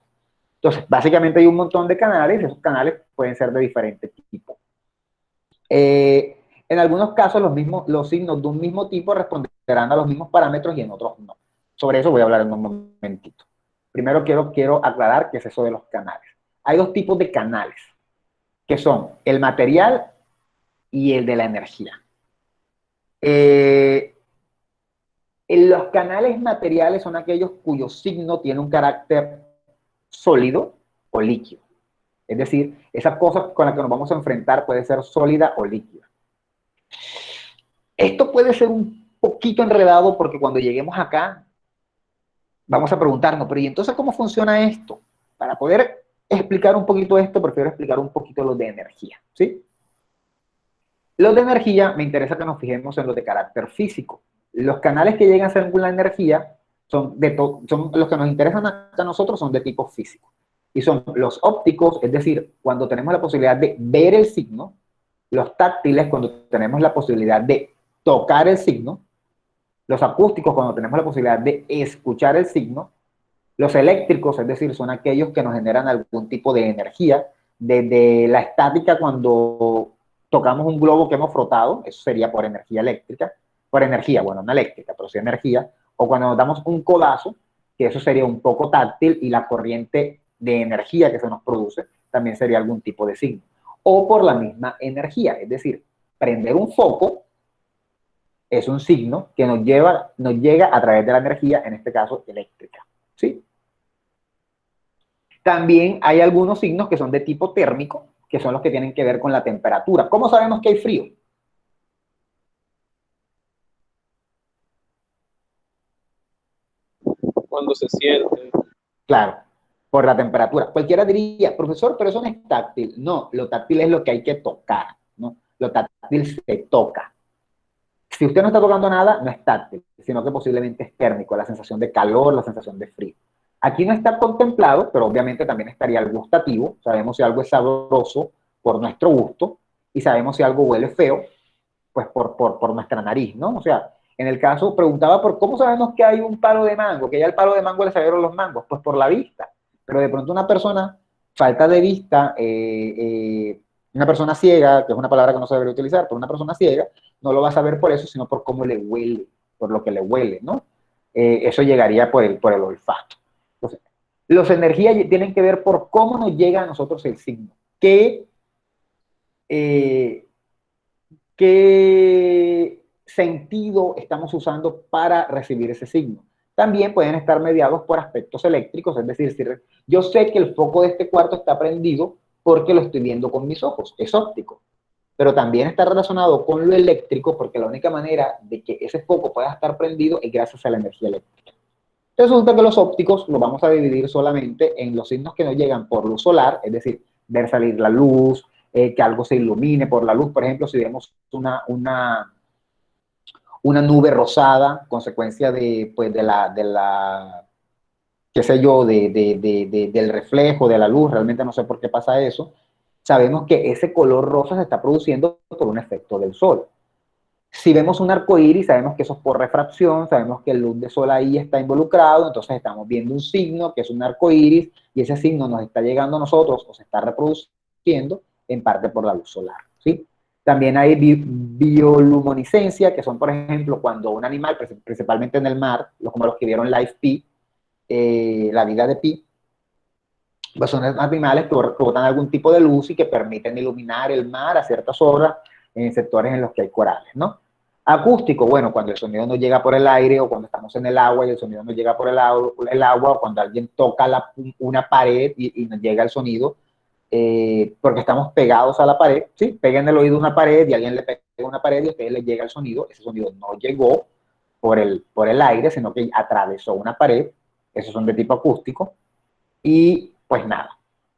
Entonces, básicamente hay un montón de canales y esos canales pueden ser de diferentes tipos. En algunos casos, los signos de un mismo tipo responderán a los mismos parámetros y en otros no. Sobre eso voy a hablar en un momentito. Primero quiero aclarar qué es eso de los canales. Hay dos tipos de canales, que son el material y el de la energía. Los canales materiales son aquellos cuyo signo tiene un carácter sólido o líquido. Es decir, esa cosa con la que nos vamos a enfrentar puede ser sólida o líquida. Esto puede ser un poquito enredado porque cuando lleguemos acá vamos a preguntarnos, pero ¿y entonces cómo funciona esto? Para poder explicar un poquito esto, prefiero explicar un poquito lo de energía, ¿sí? Los de energía, me interesa que nos fijemos en los de carácter físico. Los canales que llegan según la energía son los que nos interesan a nosotros, son de tipo físico. Y son los ópticos, es decir, cuando tenemos la posibilidad de ver el signo, los táctiles, cuando tenemos la posibilidad de tocar el signo, los acústicos, cuando tenemos la posibilidad de escuchar el signo, los eléctricos, es decir, son aquellos que nos generan algún tipo de energía, desde la estática cuando tocamos un globo que hemos frotado, eso sería por energía eléctrica, bueno, no eléctrica, pero sí energía, o cuando nos damos un codazo, que eso sería un poco táctil, y la corriente de energía que se nos produce también sería algún tipo de signo. O por la misma energía, es decir, prender un foco es un signo que nos llega a través de la energía, en este caso eléctrica, ¿sí? También hay algunos signos que son de tipo térmico, que son los que tienen que ver con la temperatura. ¿Cómo sabemos que hay frío? Cuando se siente. Claro, por la temperatura. Cualquiera diría, profesor, pero eso no es táctil. No, lo táctil es lo que hay que tocar, ¿no? Lo táctil se toca. Si usted no está tocando nada, no es táctil, sino que posiblemente es térmico, la sensación de calor, la sensación de frío. Aquí no está contemplado, pero obviamente también estaría el gustativo. Sabemos si algo es sabroso por nuestro gusto y sabemos si algo huele feo, pues por nuestra nariz, ¿no? O sea, en el caso, preguntaba por cómo sabemos que hay un palo de mango, que ya el palo de mango le salieron los mangos, pues por la vista. Pero de pronto una persona, falta de vista, una persona ciega, que es una palabra que no se debería utilizar, pero una persona ciega no lo va a saber por eso, sino por cómo le huele, por lo que le huele, ¿no? Eso llegaría por el olfato. Entonces, las energías tienen que ver por cómo nos llega a nosotros el signo. ¿Qué sentido estamos usando para recibir ese signo? También pueden estar mediados por aspectos eléctricos, es decir, yo sé que el foco de este cuarto está prendido porque lo estoy viendo con mis ojos, es óptico, pero también está relacionado con lo eléctrico porque la única manera de que ese foco pueda estar prendido es gracias a la energía eléctrica. Resulta que los ópticos los vamos a dividir solamente en los signos que nos llegan por luz solar, es decir, ver salir la luz, que algo se ilumine por la luz. Por ejemplo, si vemos una nube rosada, consecuencia de qué sé yo, del reflejo de la luz, realmente no sé por qué pasa eso, sabemos que ese color rosa se está produciendo por un efecto del sol. Si vemos un arco iris, sabemos que eso es por refracción, sabemos que el luz de sol ahí está involucrado, entonces estamos viendo un signo que es un arco iris, y ese signo nos está llegando a nosotros o se está reproduciendo en parte por la luz solar, ¿sí? También hay bioluminiscencia, que son, por ejemplo, cuando un animal, principalmente en el mar, como los que vieron Life Pi, la vida de Pi, pues son animales que botan algún tipo de luz y que permiten iluminar el mar a ciertas horas en sectores en los que hay corales, ¿no? Acústico, bueno, cuando el sonido no llega por el aire o cuando estamos en el agua y el sonido no llega por el agua o cuando alguien toca una pared y nos llega el sonido, porque estamos pegados a la pared, ¿sí? Peguen el oído a una pared y alguien le pega una pared y a ustedes les llega el sonido, ese sonido no llegó por el aire, sino que atravesó una pared, esos son de tipo acústico, y pues nada,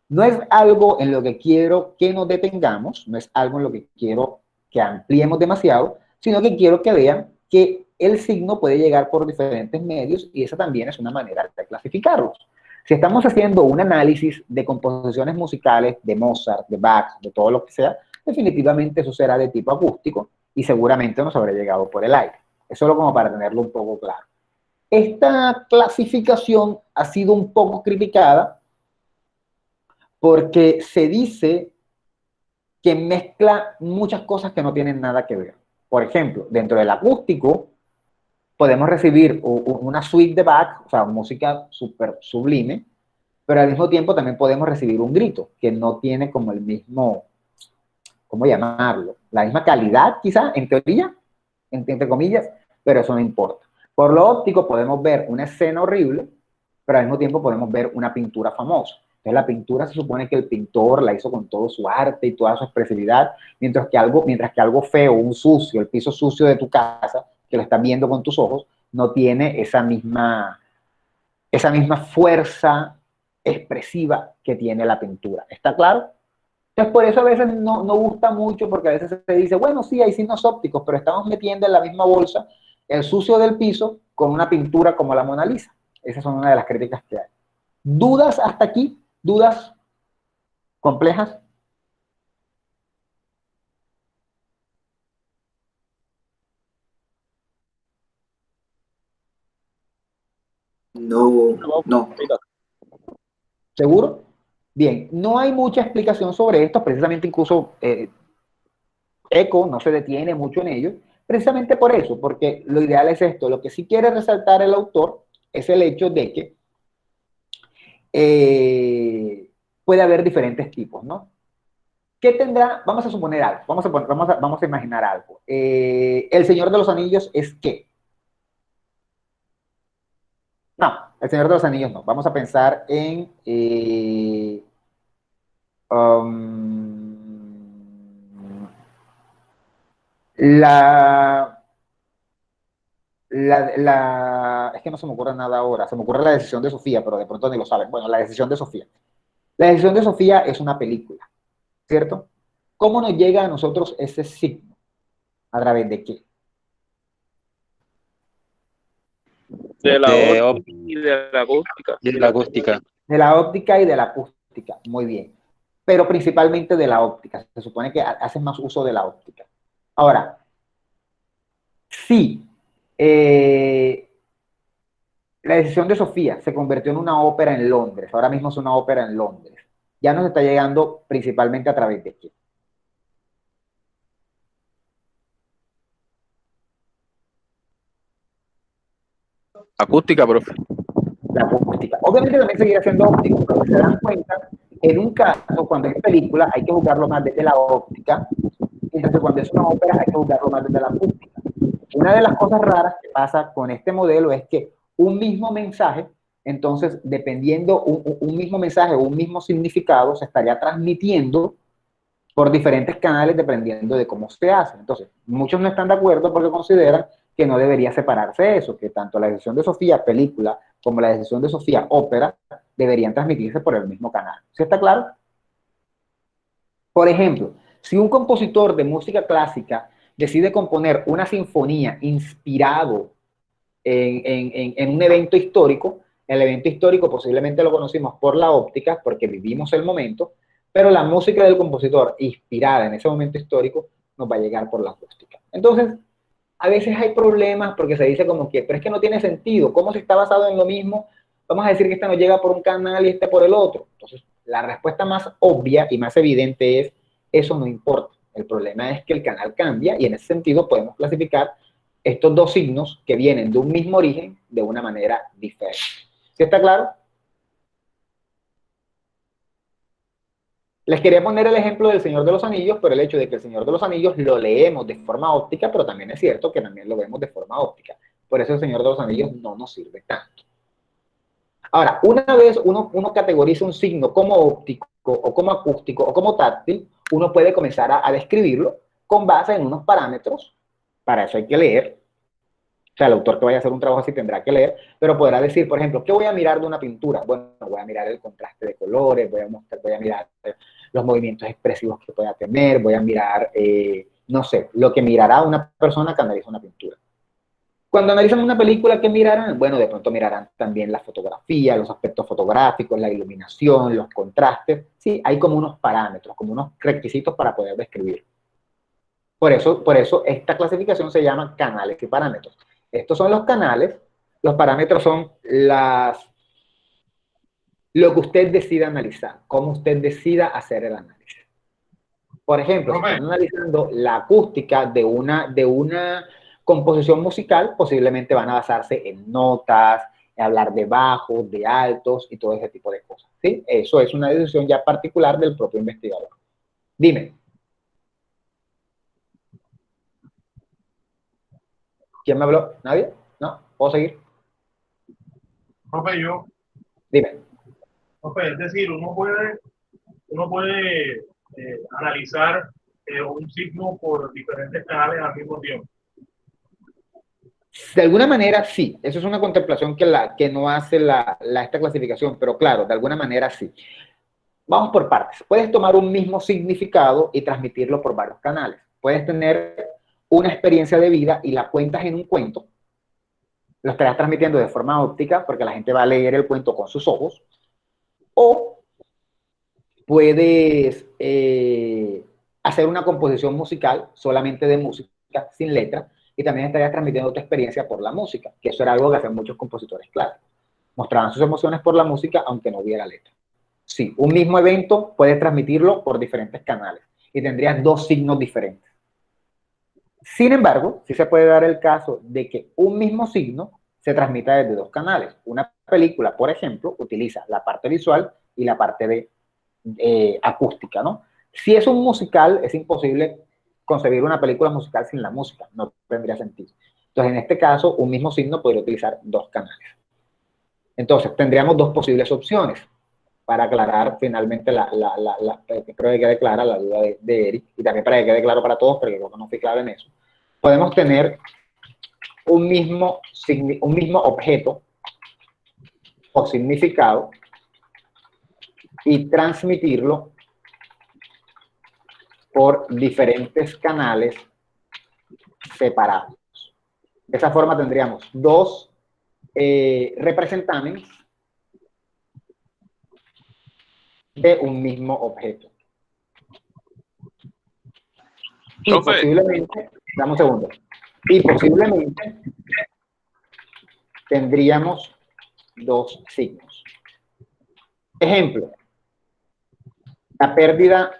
no es algo en lo que quiero que nos detengamos, no es algo en lo que quiero que ampliemos demasiado, sino que quiero que vean que el signo puede llegar por diferentes medios y esa también es una manera de clasificarlos. Si estamos haciendo un análisis de composiciones musicales de Mozart, de Bach, de todo lo que sea, definitivamente eso será de tipo acústico y seguramente nos habrá llegado por el aire. Eso solo como para tenerlo un poco claro. Esta clasificación ha sido un poco criticada porque se dice que mezcla muchas cosas que no tienen nada que ver. Por ejemplo, dentro del acústico podemos recibir una suite de Bach, o sea, música súper sublime, pero al mismo tiempo también podemos recibir un grito que no tiene como el mismo, ¿cómo llamarlo? La misma calidad, quizá, en teoría, entre comillas, pero eso no importa. Por lo óptico podemos ver una escena horrible, pero al mismo tiempo podemos ver una pintura famosa. Entonces la pintura se supone que el pintor la hizo con todo su arte y toda su expresividad, mientras que algo feo, un sucio, el piso sucio de tu casa, que lo estás viendo con tus ojos, no tiene esa misma fuerza expresiva que tiene la pintura. ¿Está claro? Entonces por eso a veces no gusta mucho, porque a veces se dice, bueno, sí, hay signos ópticos, pero estamos metiendo en la misma bolsa el sucio del piso con una pintura como la Mona Lisa. Esas son una de las críticas que hay. ¿Dudas hasta aquí? ¿Dudas complejas? No, no. ¿Seguro? Bien, no hay mucha explicación sobre esto, precisamente incluso Eco no se detiene mucho en ello, precisamente por eso, porque lo ideal es esto. Lo que sí quiere resaltar el autor es el hecho de que puede haber diferentes tipos, ¿no? ¿Qué tendrá? Vamos a suponer algo, vamos a imaginar algo. ¿El Señor de los Anillos es qué? No, el Señor de los Anillos no. Vamos a pensar en es que no se me ocurre nada ahora. Se me ocurre La Decisión de Sofía, pero de pronto ni lo saben. Bueno, La Decisión de Sofía. La Decisión de Sofía es una película, ¿cierto? ¿Cómo nos llega a nosotros ese signo? ¿A través de qué? De la óptica y de la acústica. Y de la acústica. De la óptica y de la acústica, muy bien. Pero principalmente de la óptica. Se supone que hacen más uso de la óptica. Ahora, sí, La Decisión de Sofía se convirtió en una ópera en Londres. Ahora mismo es una ópera en Londres. Ya nos está llegando principalmente a través de qué. Acústica, profe. La acústica. Obviamente también seguirá siendo óptico, pero si se dan cuenta, en un caso, cuando es película, hay que jugarlo más desde la óptica, mientras que cuando es una ópera hay que jugarlo más desde la acústica. Una de las cosas raras que pasa con este modelo es que un mismo mensaje, entonces, dependiendo, un mismo mensaje o un mismo significado se estaría transmitiendo por diferentes canales dependiendo de cómo se hace. Entonces, muchos no están de acuerdo porque consideran que no debería separarse eso, que tanto La Decisión de Sofía, película, como La Decisión de Sofía, ópera, deberían transmitirse por el mismo canal. ¿Sí está claro? Por ejemplo, si un compositor de música clásica decide componer una sinfonía inspirado en un evento histórico, el evento histórico posiblemente lo conocimos por la óptica, porque vivimos el momento, pero la música del compositor inspirada en ese momento histórico nos va a llegar por la acústica. Entonces, A veces hay problemas porque se dice como que, pero es que no tiene sentido, ¿cómo si está basado en lo mismo? Vamos a decir que esta no llega por un canal y este por el otro. Entonces, la respuesta más obvia y más evidente es, eso no importa. El problema es que el canal cambia y en ese sentido podemos clasificar estos dos signos que vienen de un mismo origen de una manera diferente. ¿Sí está claro? Les quería poner el ejemplo del Señor de los Anillos, pero el hecho de que el Señor de los Anillos lo leemos de forma óptica, pero también es cierto que también lo vemos de forma óptica. Por eso el Señor de los Anillos no nos sirve tanto. Ahora, una vez uno categoriza un signo como óptico, o como acústico, o como táctil, uno puede comenzar a describirlo con base en unos parámetros. Para eso hay que leer. O sea, el autor que vaya a hacer un trabajo así tendrá que leer, pero podrá decir, por ejemplo, ¿qué voy a mirar de una pintura? Bueno, voy a mirar el contraste de colores, voy a mirar los movimientos expresivos que pueda tener, voy a mirar, no sé, lo que mirará una persona que analiza una pintura. Cuando analizan una película, ¿qué mirarán? Bueno, de pronto mirarán también la fotografía, los aspectos fotográficos, la iluminación, los contrastes. Sí, hay como unos parámetros, como unos requisitos para poder describir. Por eso esta clasificación se llama canales y parámetros. Estos son los canales, los parámetros son lo que usted decida analizar, cómo usted decida hacer el análisis. Por ejemplo, si están analizando la acústica de una composición musical, posiblemente van a basarse en notas, en hablar de bajos, de altos y todo ese tipo de cosas. ¿Sí? Eso es una decisión ya particular del propio investigador. Dime. ¿Quién me habló? ¿Nadie? ¿No? ¿Puedo seguir? Profe, yo. Dime. Profe, es decir, uno puede analizar un signo por diferentes canales al mismo tiempo. De alguna manera sí, eso es una contemplación que no hace esta clasificación, pero claro, de alguna manera sí. Vamos por partes. Puedes tomar un mismo significado y transmitirlo por varios canales. Puedes tener una experiencia de vida y la cuentas en un cuento, lo estarás transmitiendo de forma óptica porque la gente va a leer el cuento con sus ojos, o puedes hacer una composición musical solamente de música, sin letra, y también estarías transmitiendo tu experiencia por la música, que eso era algo que hacían muchos compositores clásicos. Mostraban sus emociones por la música aunque no hubiera letra. Sí, un mismo evento puedes transmitirlo por diferentes canales y tendrías dos signos diferentes. Sin embargo, sí se puede dar el caso de que un mismo signo se transmita desde dos canales. Una película, por ejemplo, utiliza la parte visual y la parte de acústica, ¿no? Si es un musical, es imposible concebir una película musical sin la música, no tendría sentido. Entonces, en este caso, un mismo signo podría utilizar dos canales. Entonces, tendríamos dos posibles opciones para aclarar finalmente creo que quede clara la duda de Eric, y también para que quede claro para todos, porque creo que no fui claro en eso. Podemos tener un mismo objeto o significado y transmitirlo por diferentes canales separados. De esa forma tendríamos dos representantes de un mismo objeto. Y posiblemente, dame un segundo, y posiblemente tendríamos dos signos. Ejemplo, la pérdida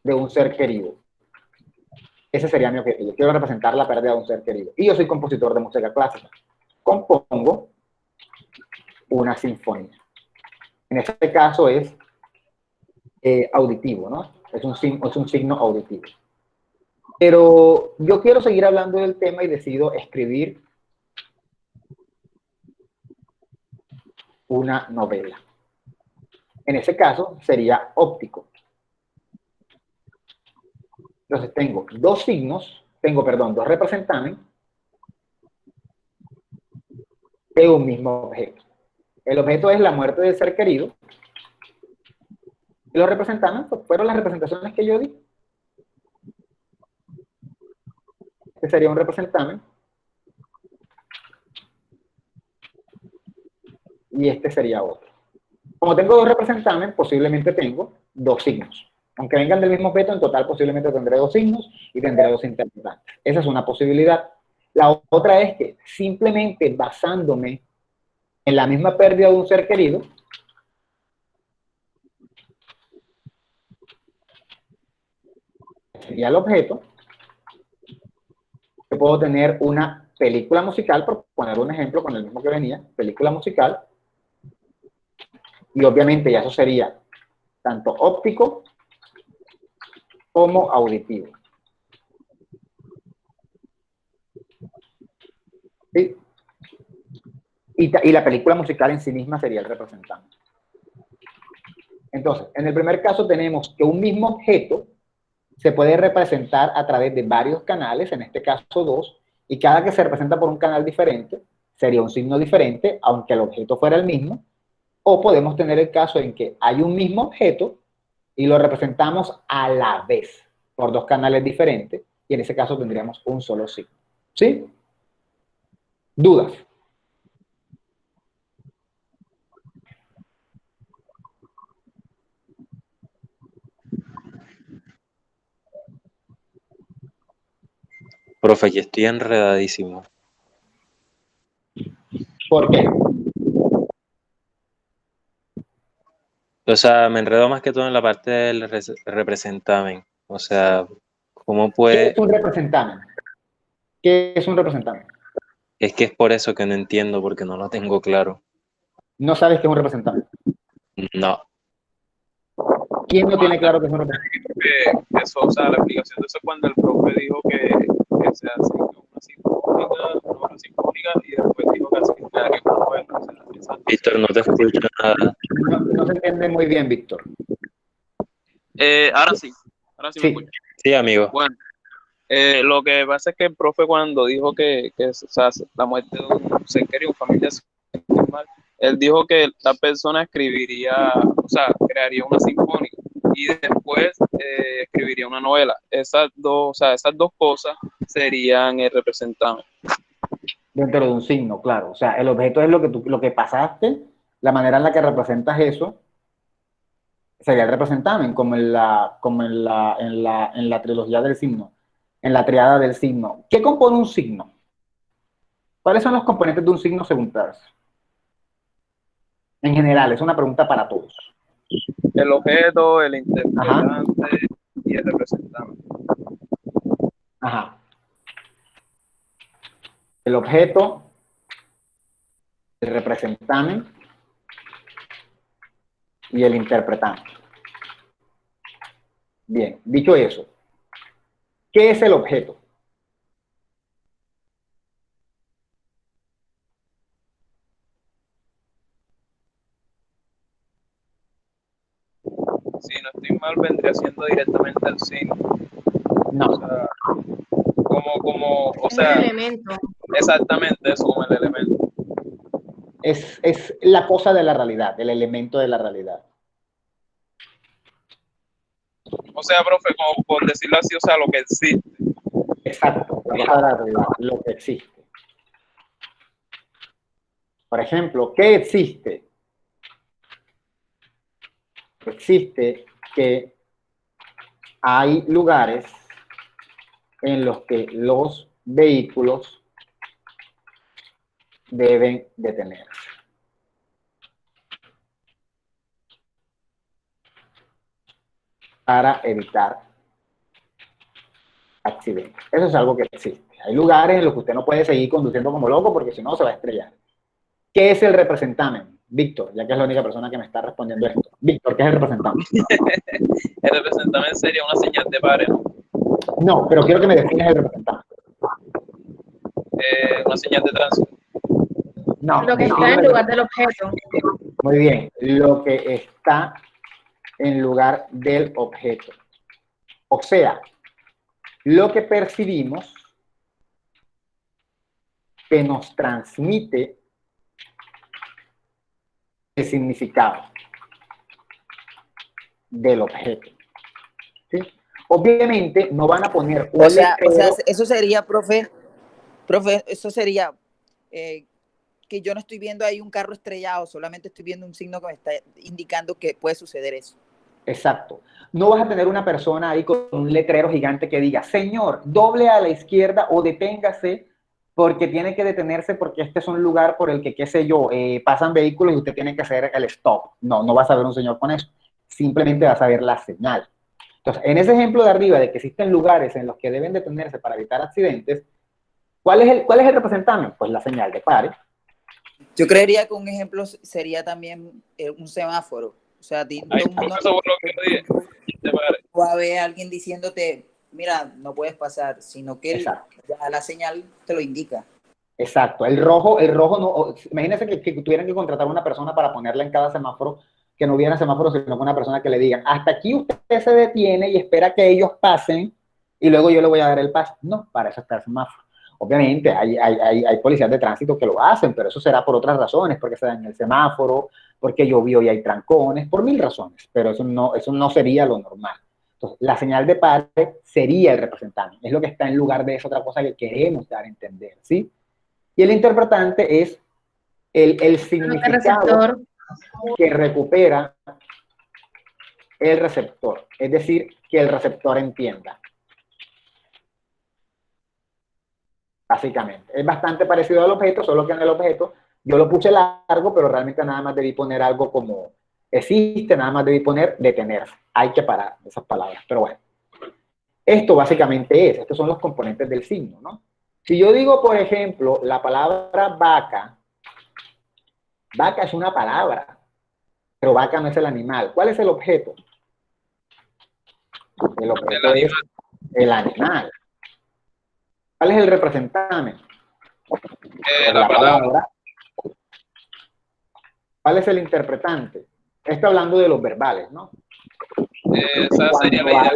de un ser querido. Ese sería mi objetivo. Quiero representar la pérdida de un ser querido. Y yo soy compositor de música clásica. Compongo una sinfonía. En este caso es auditivo, ¿no? Es un signo auditivo. Pero yo quiero seguir hablando del tema y decido escribir una novela. En ese caso sería óptico. Entonces tengo dos signos, dos representantes de un mismo objeto. El objeto es la muerte del ser querido. Y los representantes pues, fueron las representaciones que yo di. Este sería un representante. Y este sería otro. Como tengo dos representantes, posiblemente tengo dos signos. Aunque vengan del mismo objeto, en total posiblemente tendré dos signos y tendré dos interpretantes. Esa es una posibilidad. La otra es que simplemente basándome en la misma pérdida de un ser querido, sería el objeto, yo puedo tener una película musical, por poner un ejemplo con el mismo que venía, película musical, y obviamente ya eso sería tanto óptico como auditivo. ¿Sí? Y la película musical en sí misma sería el representante. Entonces, en el primer caso tenemos que un mismo objeto se puede representar a través de varios canales, en este caso dos, y cada que se representa por un canal diferente sería un signo diferente, aunque el objeto fuera el mismo. O podemos tener el caso en que hay un mismo objeto y lo representamos a la vez por dos canales diferentes, y en ese caso tendríamos un solo signo. ¿Sí? ¿Dudas? Profe, yo estoy enredadísimo. ¿Por qué? O sea, me enredo más que todo en la parte del representamen. O sea, ¿cómo ¿Qué puede...? es un representante? ¿Qué es un representante? Es que es por eso que no entiendo, porque no lo tengo claro. ¿No sabes qué es un representante? No. ¿Quién no tiene claro qué es un representante? Eso, o sea, la explicación de eso es cuando el profe dijo que se hace una obra sinfónica y después dijo que que uno puede representar. Víctor, no te escucho nada. No se entiende muy bien, Víctor. Ahora sí me escucho. Sí, amigo. Bueno, lo que pasa es que el profe cuando dijo que o sea, la muerte de un ser querido, un familiar, él dijo que la persona escribiría, o sea, crearía una sinfónica y después escribiría una novela. Esas dos cosas serían el representante. Dentro de un signo, claro. O sea, el objeto es lo que pasaste, la manera en la que representas eso, sería el representamen, como en la trilogía del signo, en la triada del signo. ¿Qué compone un signo? ¿Cuáles son los componentes de un signo según Peirce? En general, es una pregunta para todos. El objeto, el interpretante y el representante. Ajá. El objeto, el representante y el interpretante. Bien, dicho eso, ¿qué es el objeto? Si no estoy mal, vendría siendo directamente el signo. No. O sea, o sea, el elemento. Exactamente eso, como el elemento. Es la cosa de la realidad, el elemento de la realidad. O sea, profe, como por decirlo así, o sea, lo que existe. Exacto, la cosa de la realidad, lo que existe. Por ejemplo, ¿qué existe? Existe que hay lugares en los que los vehículos deben detenerse. Para evitar accidentes. Eso es algo que existe. Hay lugares en los que usted no puede seguir conduciendo como loco porque si no se va a estrellar. ¿Qué es el representamen? Víctor, ya que es la única persona que me está respondiendo esto. Víctor, ¿qué es el representamen? El representamen sería una señal de pare, ¿no? No, pero quiero que me definas el representamen. Una señal de tránsito. No. Lo que está en lugar del objeto. Muy bien, lo que está en lugar del objeto. O sea, lo que percibimos que nos transmite el significado del objeto. ¿Sí? Obviamente no van a poner un letrero. Eso sería, profe, eso sería que yo no estoy viendo ahí un carro estrellado, solamente estoy viendo un signo que me está indicando que puede suceder eso. Exacto. No vas a tener una persona ahí con un letrero gigante que diga, señor, doble a la izquierda o deténgase porque tiene que detenerse porque este es un lugar por el que, qué sé yo, pasan vehículos y usted tiene que hacer el stop. No, no vas a ver un señor con eso. Simplemente vas a ver la señal. Entonces, en ese ejemplo de arriba de que existen lugares en los que deben detenerse para evitar accidentes, ¿cuál es el representante? Pues la señal de pare. Yo creería que un ejemplo sería también un semáforo. O sea, no va a haber alguien diciéndote, mira, no puedes pasar, sino que ya la señal te lo indica. Exacto. El rojo no. Imagínense que tuvieran que contratar a una persona para ponerla en cada semáforo, que no hubiera semáforo, sino que una persona que le diga, hasta aquí usted se detiene y espera que ellos pasen y luego yo le voy a dar el paso. No, para eso está el semáforo. Obviamente hay policías de tránsito que lo hacen, pero eso será por otras razones, porque se daña el semáforo, porque llovió y hay trancones, por 1000 razones, pero eso no sería lo normal. Entonces, la señal de pare sería el representante, es lo que está en lugar de esa otra cosa que queremos dar a entender, ¿sí? Y el interpretante es el significado que recupera el receptor, es decir, que el receptor entienda. Básicamente. Es bastante parecido al objeto, solo que en el objeto yo lo puse largo, pero realmente nada más debí poner algo como existe, nada más debí poner detenerse. Hay que parar esas palabras, pero bueno. Esto básicamente estos son los componentes del signo, ¿no? Si yo digo, por ejemplo, la palabra vaca, vaca es una palabra, pero vaca no es el animal. ¿Cuál es el objeto? El objeto es el animal. ¿Cuál es el representante? La palabra. ¿Cuál es el interpretante? Está hablando de los verbales, ¿no? Esa sería la idea.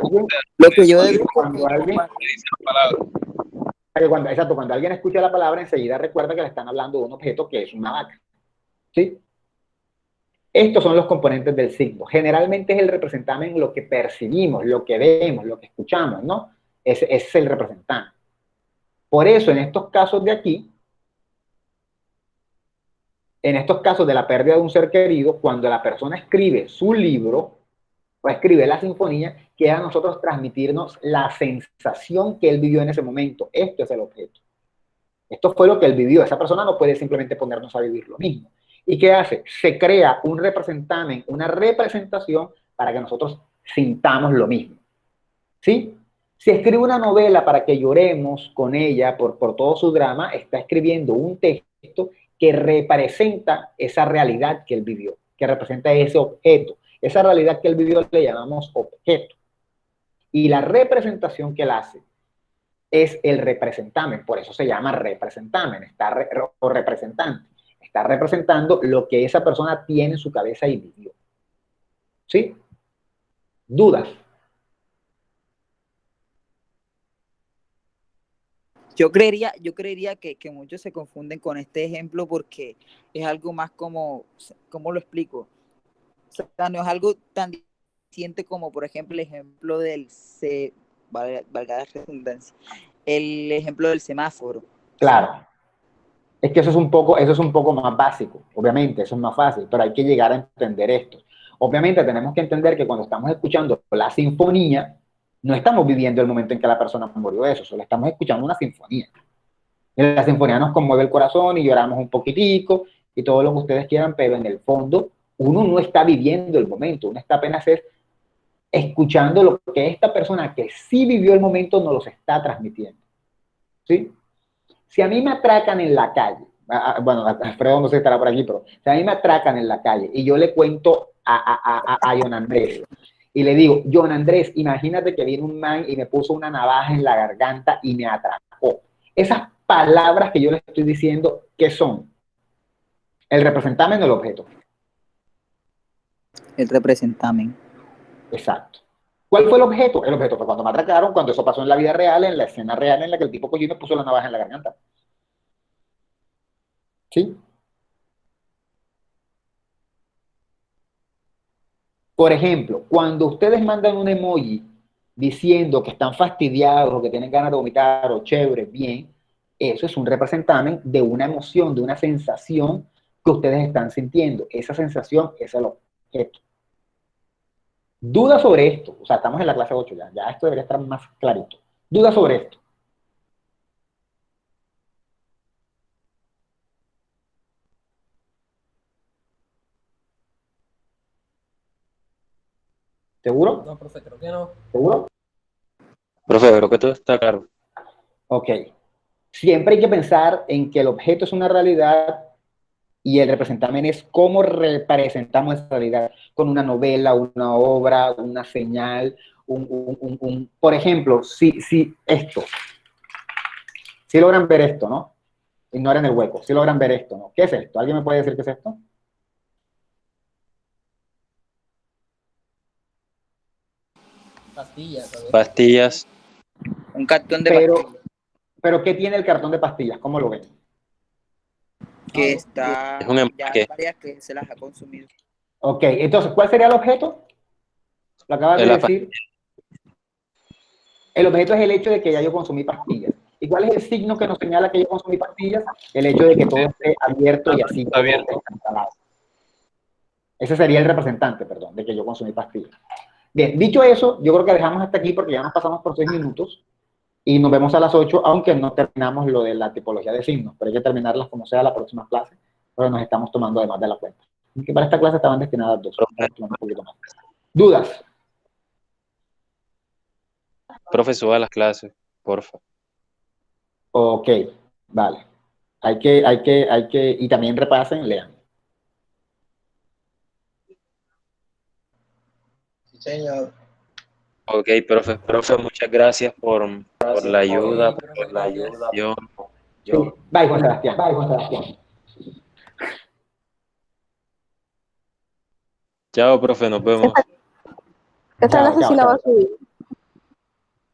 Lo que yo digo cuando alguien dice la palabra. Exacto, cuando alguien escucha la palabra, enseguida recuerda que le están hablando de un objeto que es una vaca. ¿Sí? Estos son los componentes del signo. Generalmente es el representante en lo que percibimos, lo que vemos, lo que escuchamos, ¿no? Ese es el representante. Por eso, en estos casos de aquí, en estos casos de la pérdida de un ser querido, cuando la persona escribe su libro o escribe la sinfonía, queda a nosotros transmitirnos la sensación que él vivió en ese momento. Esto es el objeto. Esto fue lo que él vivió. Esa persona no puede simplemente ponernos a vivir lo mismo. ¿Y qué hace? Se crea un representante, una representación para que nosotros sintamos lo mismo. ¿Sí? Si escribe una novela para que lloremos con ella por todo su drama, está escribiendo un texto que representa esa realidad que él vivió, que representa ese objeto. Esa realidad que él vivió le llamamos objeto. Y la representación que él hace es el representante, por eso se llama representante, o representante. Está representando lo que esa persona tiene en su cabeza y vivió. ¿Sí? ¿Dudas? Yo creería que muchos se confunden con este ejemplo porque es algo más como, ¿cómo lo explico? O sea, no es algo tan distinto como, por ejemplo, el ejemplo valga la redundancia, el ejemplo del semáforo. Claro. Es que eso es un poco más básico, obviamente, eso es más fácil, pero hay que llegar a entender esto. Obviamente tenemos que entender que cuando estamos escuchando la sinfonía, no estamos viviendo el momento en que la persona murió eso, solo estamos escuchando una sinfonía. Y la sinfonía nos conmueve el corazón y lloramos un poquitico y todo lo que ustedes quieran, pero en el fondo uno no está viviendo el momento, uno está apenas escuchando lo que esta persona que sí vivió el momento nos los está transmitiendo. ¿Sí? Si a mí me atracan en la calle, bueno, Alfredo no sé si estará por aquí, pero si a mí me atracan en la calle y yo le cuento a John Andrés y le digo, John Andrés, imagínate que viene un man y me puso una navaja en la garganta y me atracó. Esas palabras que yo le estoy diciendo, ¿qué son? ¿El representante o el objeto? El representante. Exacto. ¿Cuál fue el objeto? El objeto fue cuando me atracaron, cuando eso pasó en la vida real, en la escena real en la que el tipo cogió y me puso la navaja en la garganta. ¿Sí? Por ejemplo, cuando ustedes mandan un emoji diciendo que están fastidiados o que tienen ganas de vomitar o chévere, bien, eso es un representante de una emoción, de una sensación que ustedes están sintiendo. Esa sensación es el objeto. Duda sobre esto. O sea, estamos en la clase 8 ya. Ya esto debería estar más clarito. Duda sobre esto. ¿Seguro? No, profe, creo que no. ¿Seguro? Profe, creo que todo está claro. Ok. Siempre hay que pensar en que el objeto es una realidad y el representamen es cómo representamos esa realidad con una novela, una obra, una señal, por ejemplo, si esto, si logran ver esto, ¿no? Ignoren el hueco, si logran ver esto, ¿no? ¿Qué es esto? ¿Alguien me puede decir qué es esto? Pastillas. ¿sabes? Pastillas. Un cartón de pastillas. Pero ¿qué tiene el cartón de pastillas? ¿Cómo lo ven? Que está Es un empaque. ya varias que se las ha consumido. Ok, entonces, ¿cuál sería el objeto? Lo acabas de decir. El objeto es el hecho de que ya yo consumí pastillas. ¿Y cuál es el signo que nos señala que yo consumí pastillas? El hecho de que todo esté abierto y así. Abierto. Ese sería el representante, perdón, de que yo consumí pastillas. Bien, dicho eso, yo creo que dejamos hasta aquí porque ya nos pasamos por 6 minutos y nos vemos a las 8, aunque no terminamos lo de la tipología de signos, pero hay que terminarlas como sea la próxima clase, pero nos estamos tomando además de la cuenta. Que para esta clase estaban destinadas 2, un poquito más. ¿Dudas? Profe, suba las clases, porfa. Ok, vale. Y también repasen, lean. Sí, señor. Ok, profe, muchas gracias por la ayuda, profe, por la gracias. ayuda. Sí. Bye, Juan Sebastián. Bye, Juan Sebastián. Chao, profe, nos vemos. Esta clase sí la va a subir.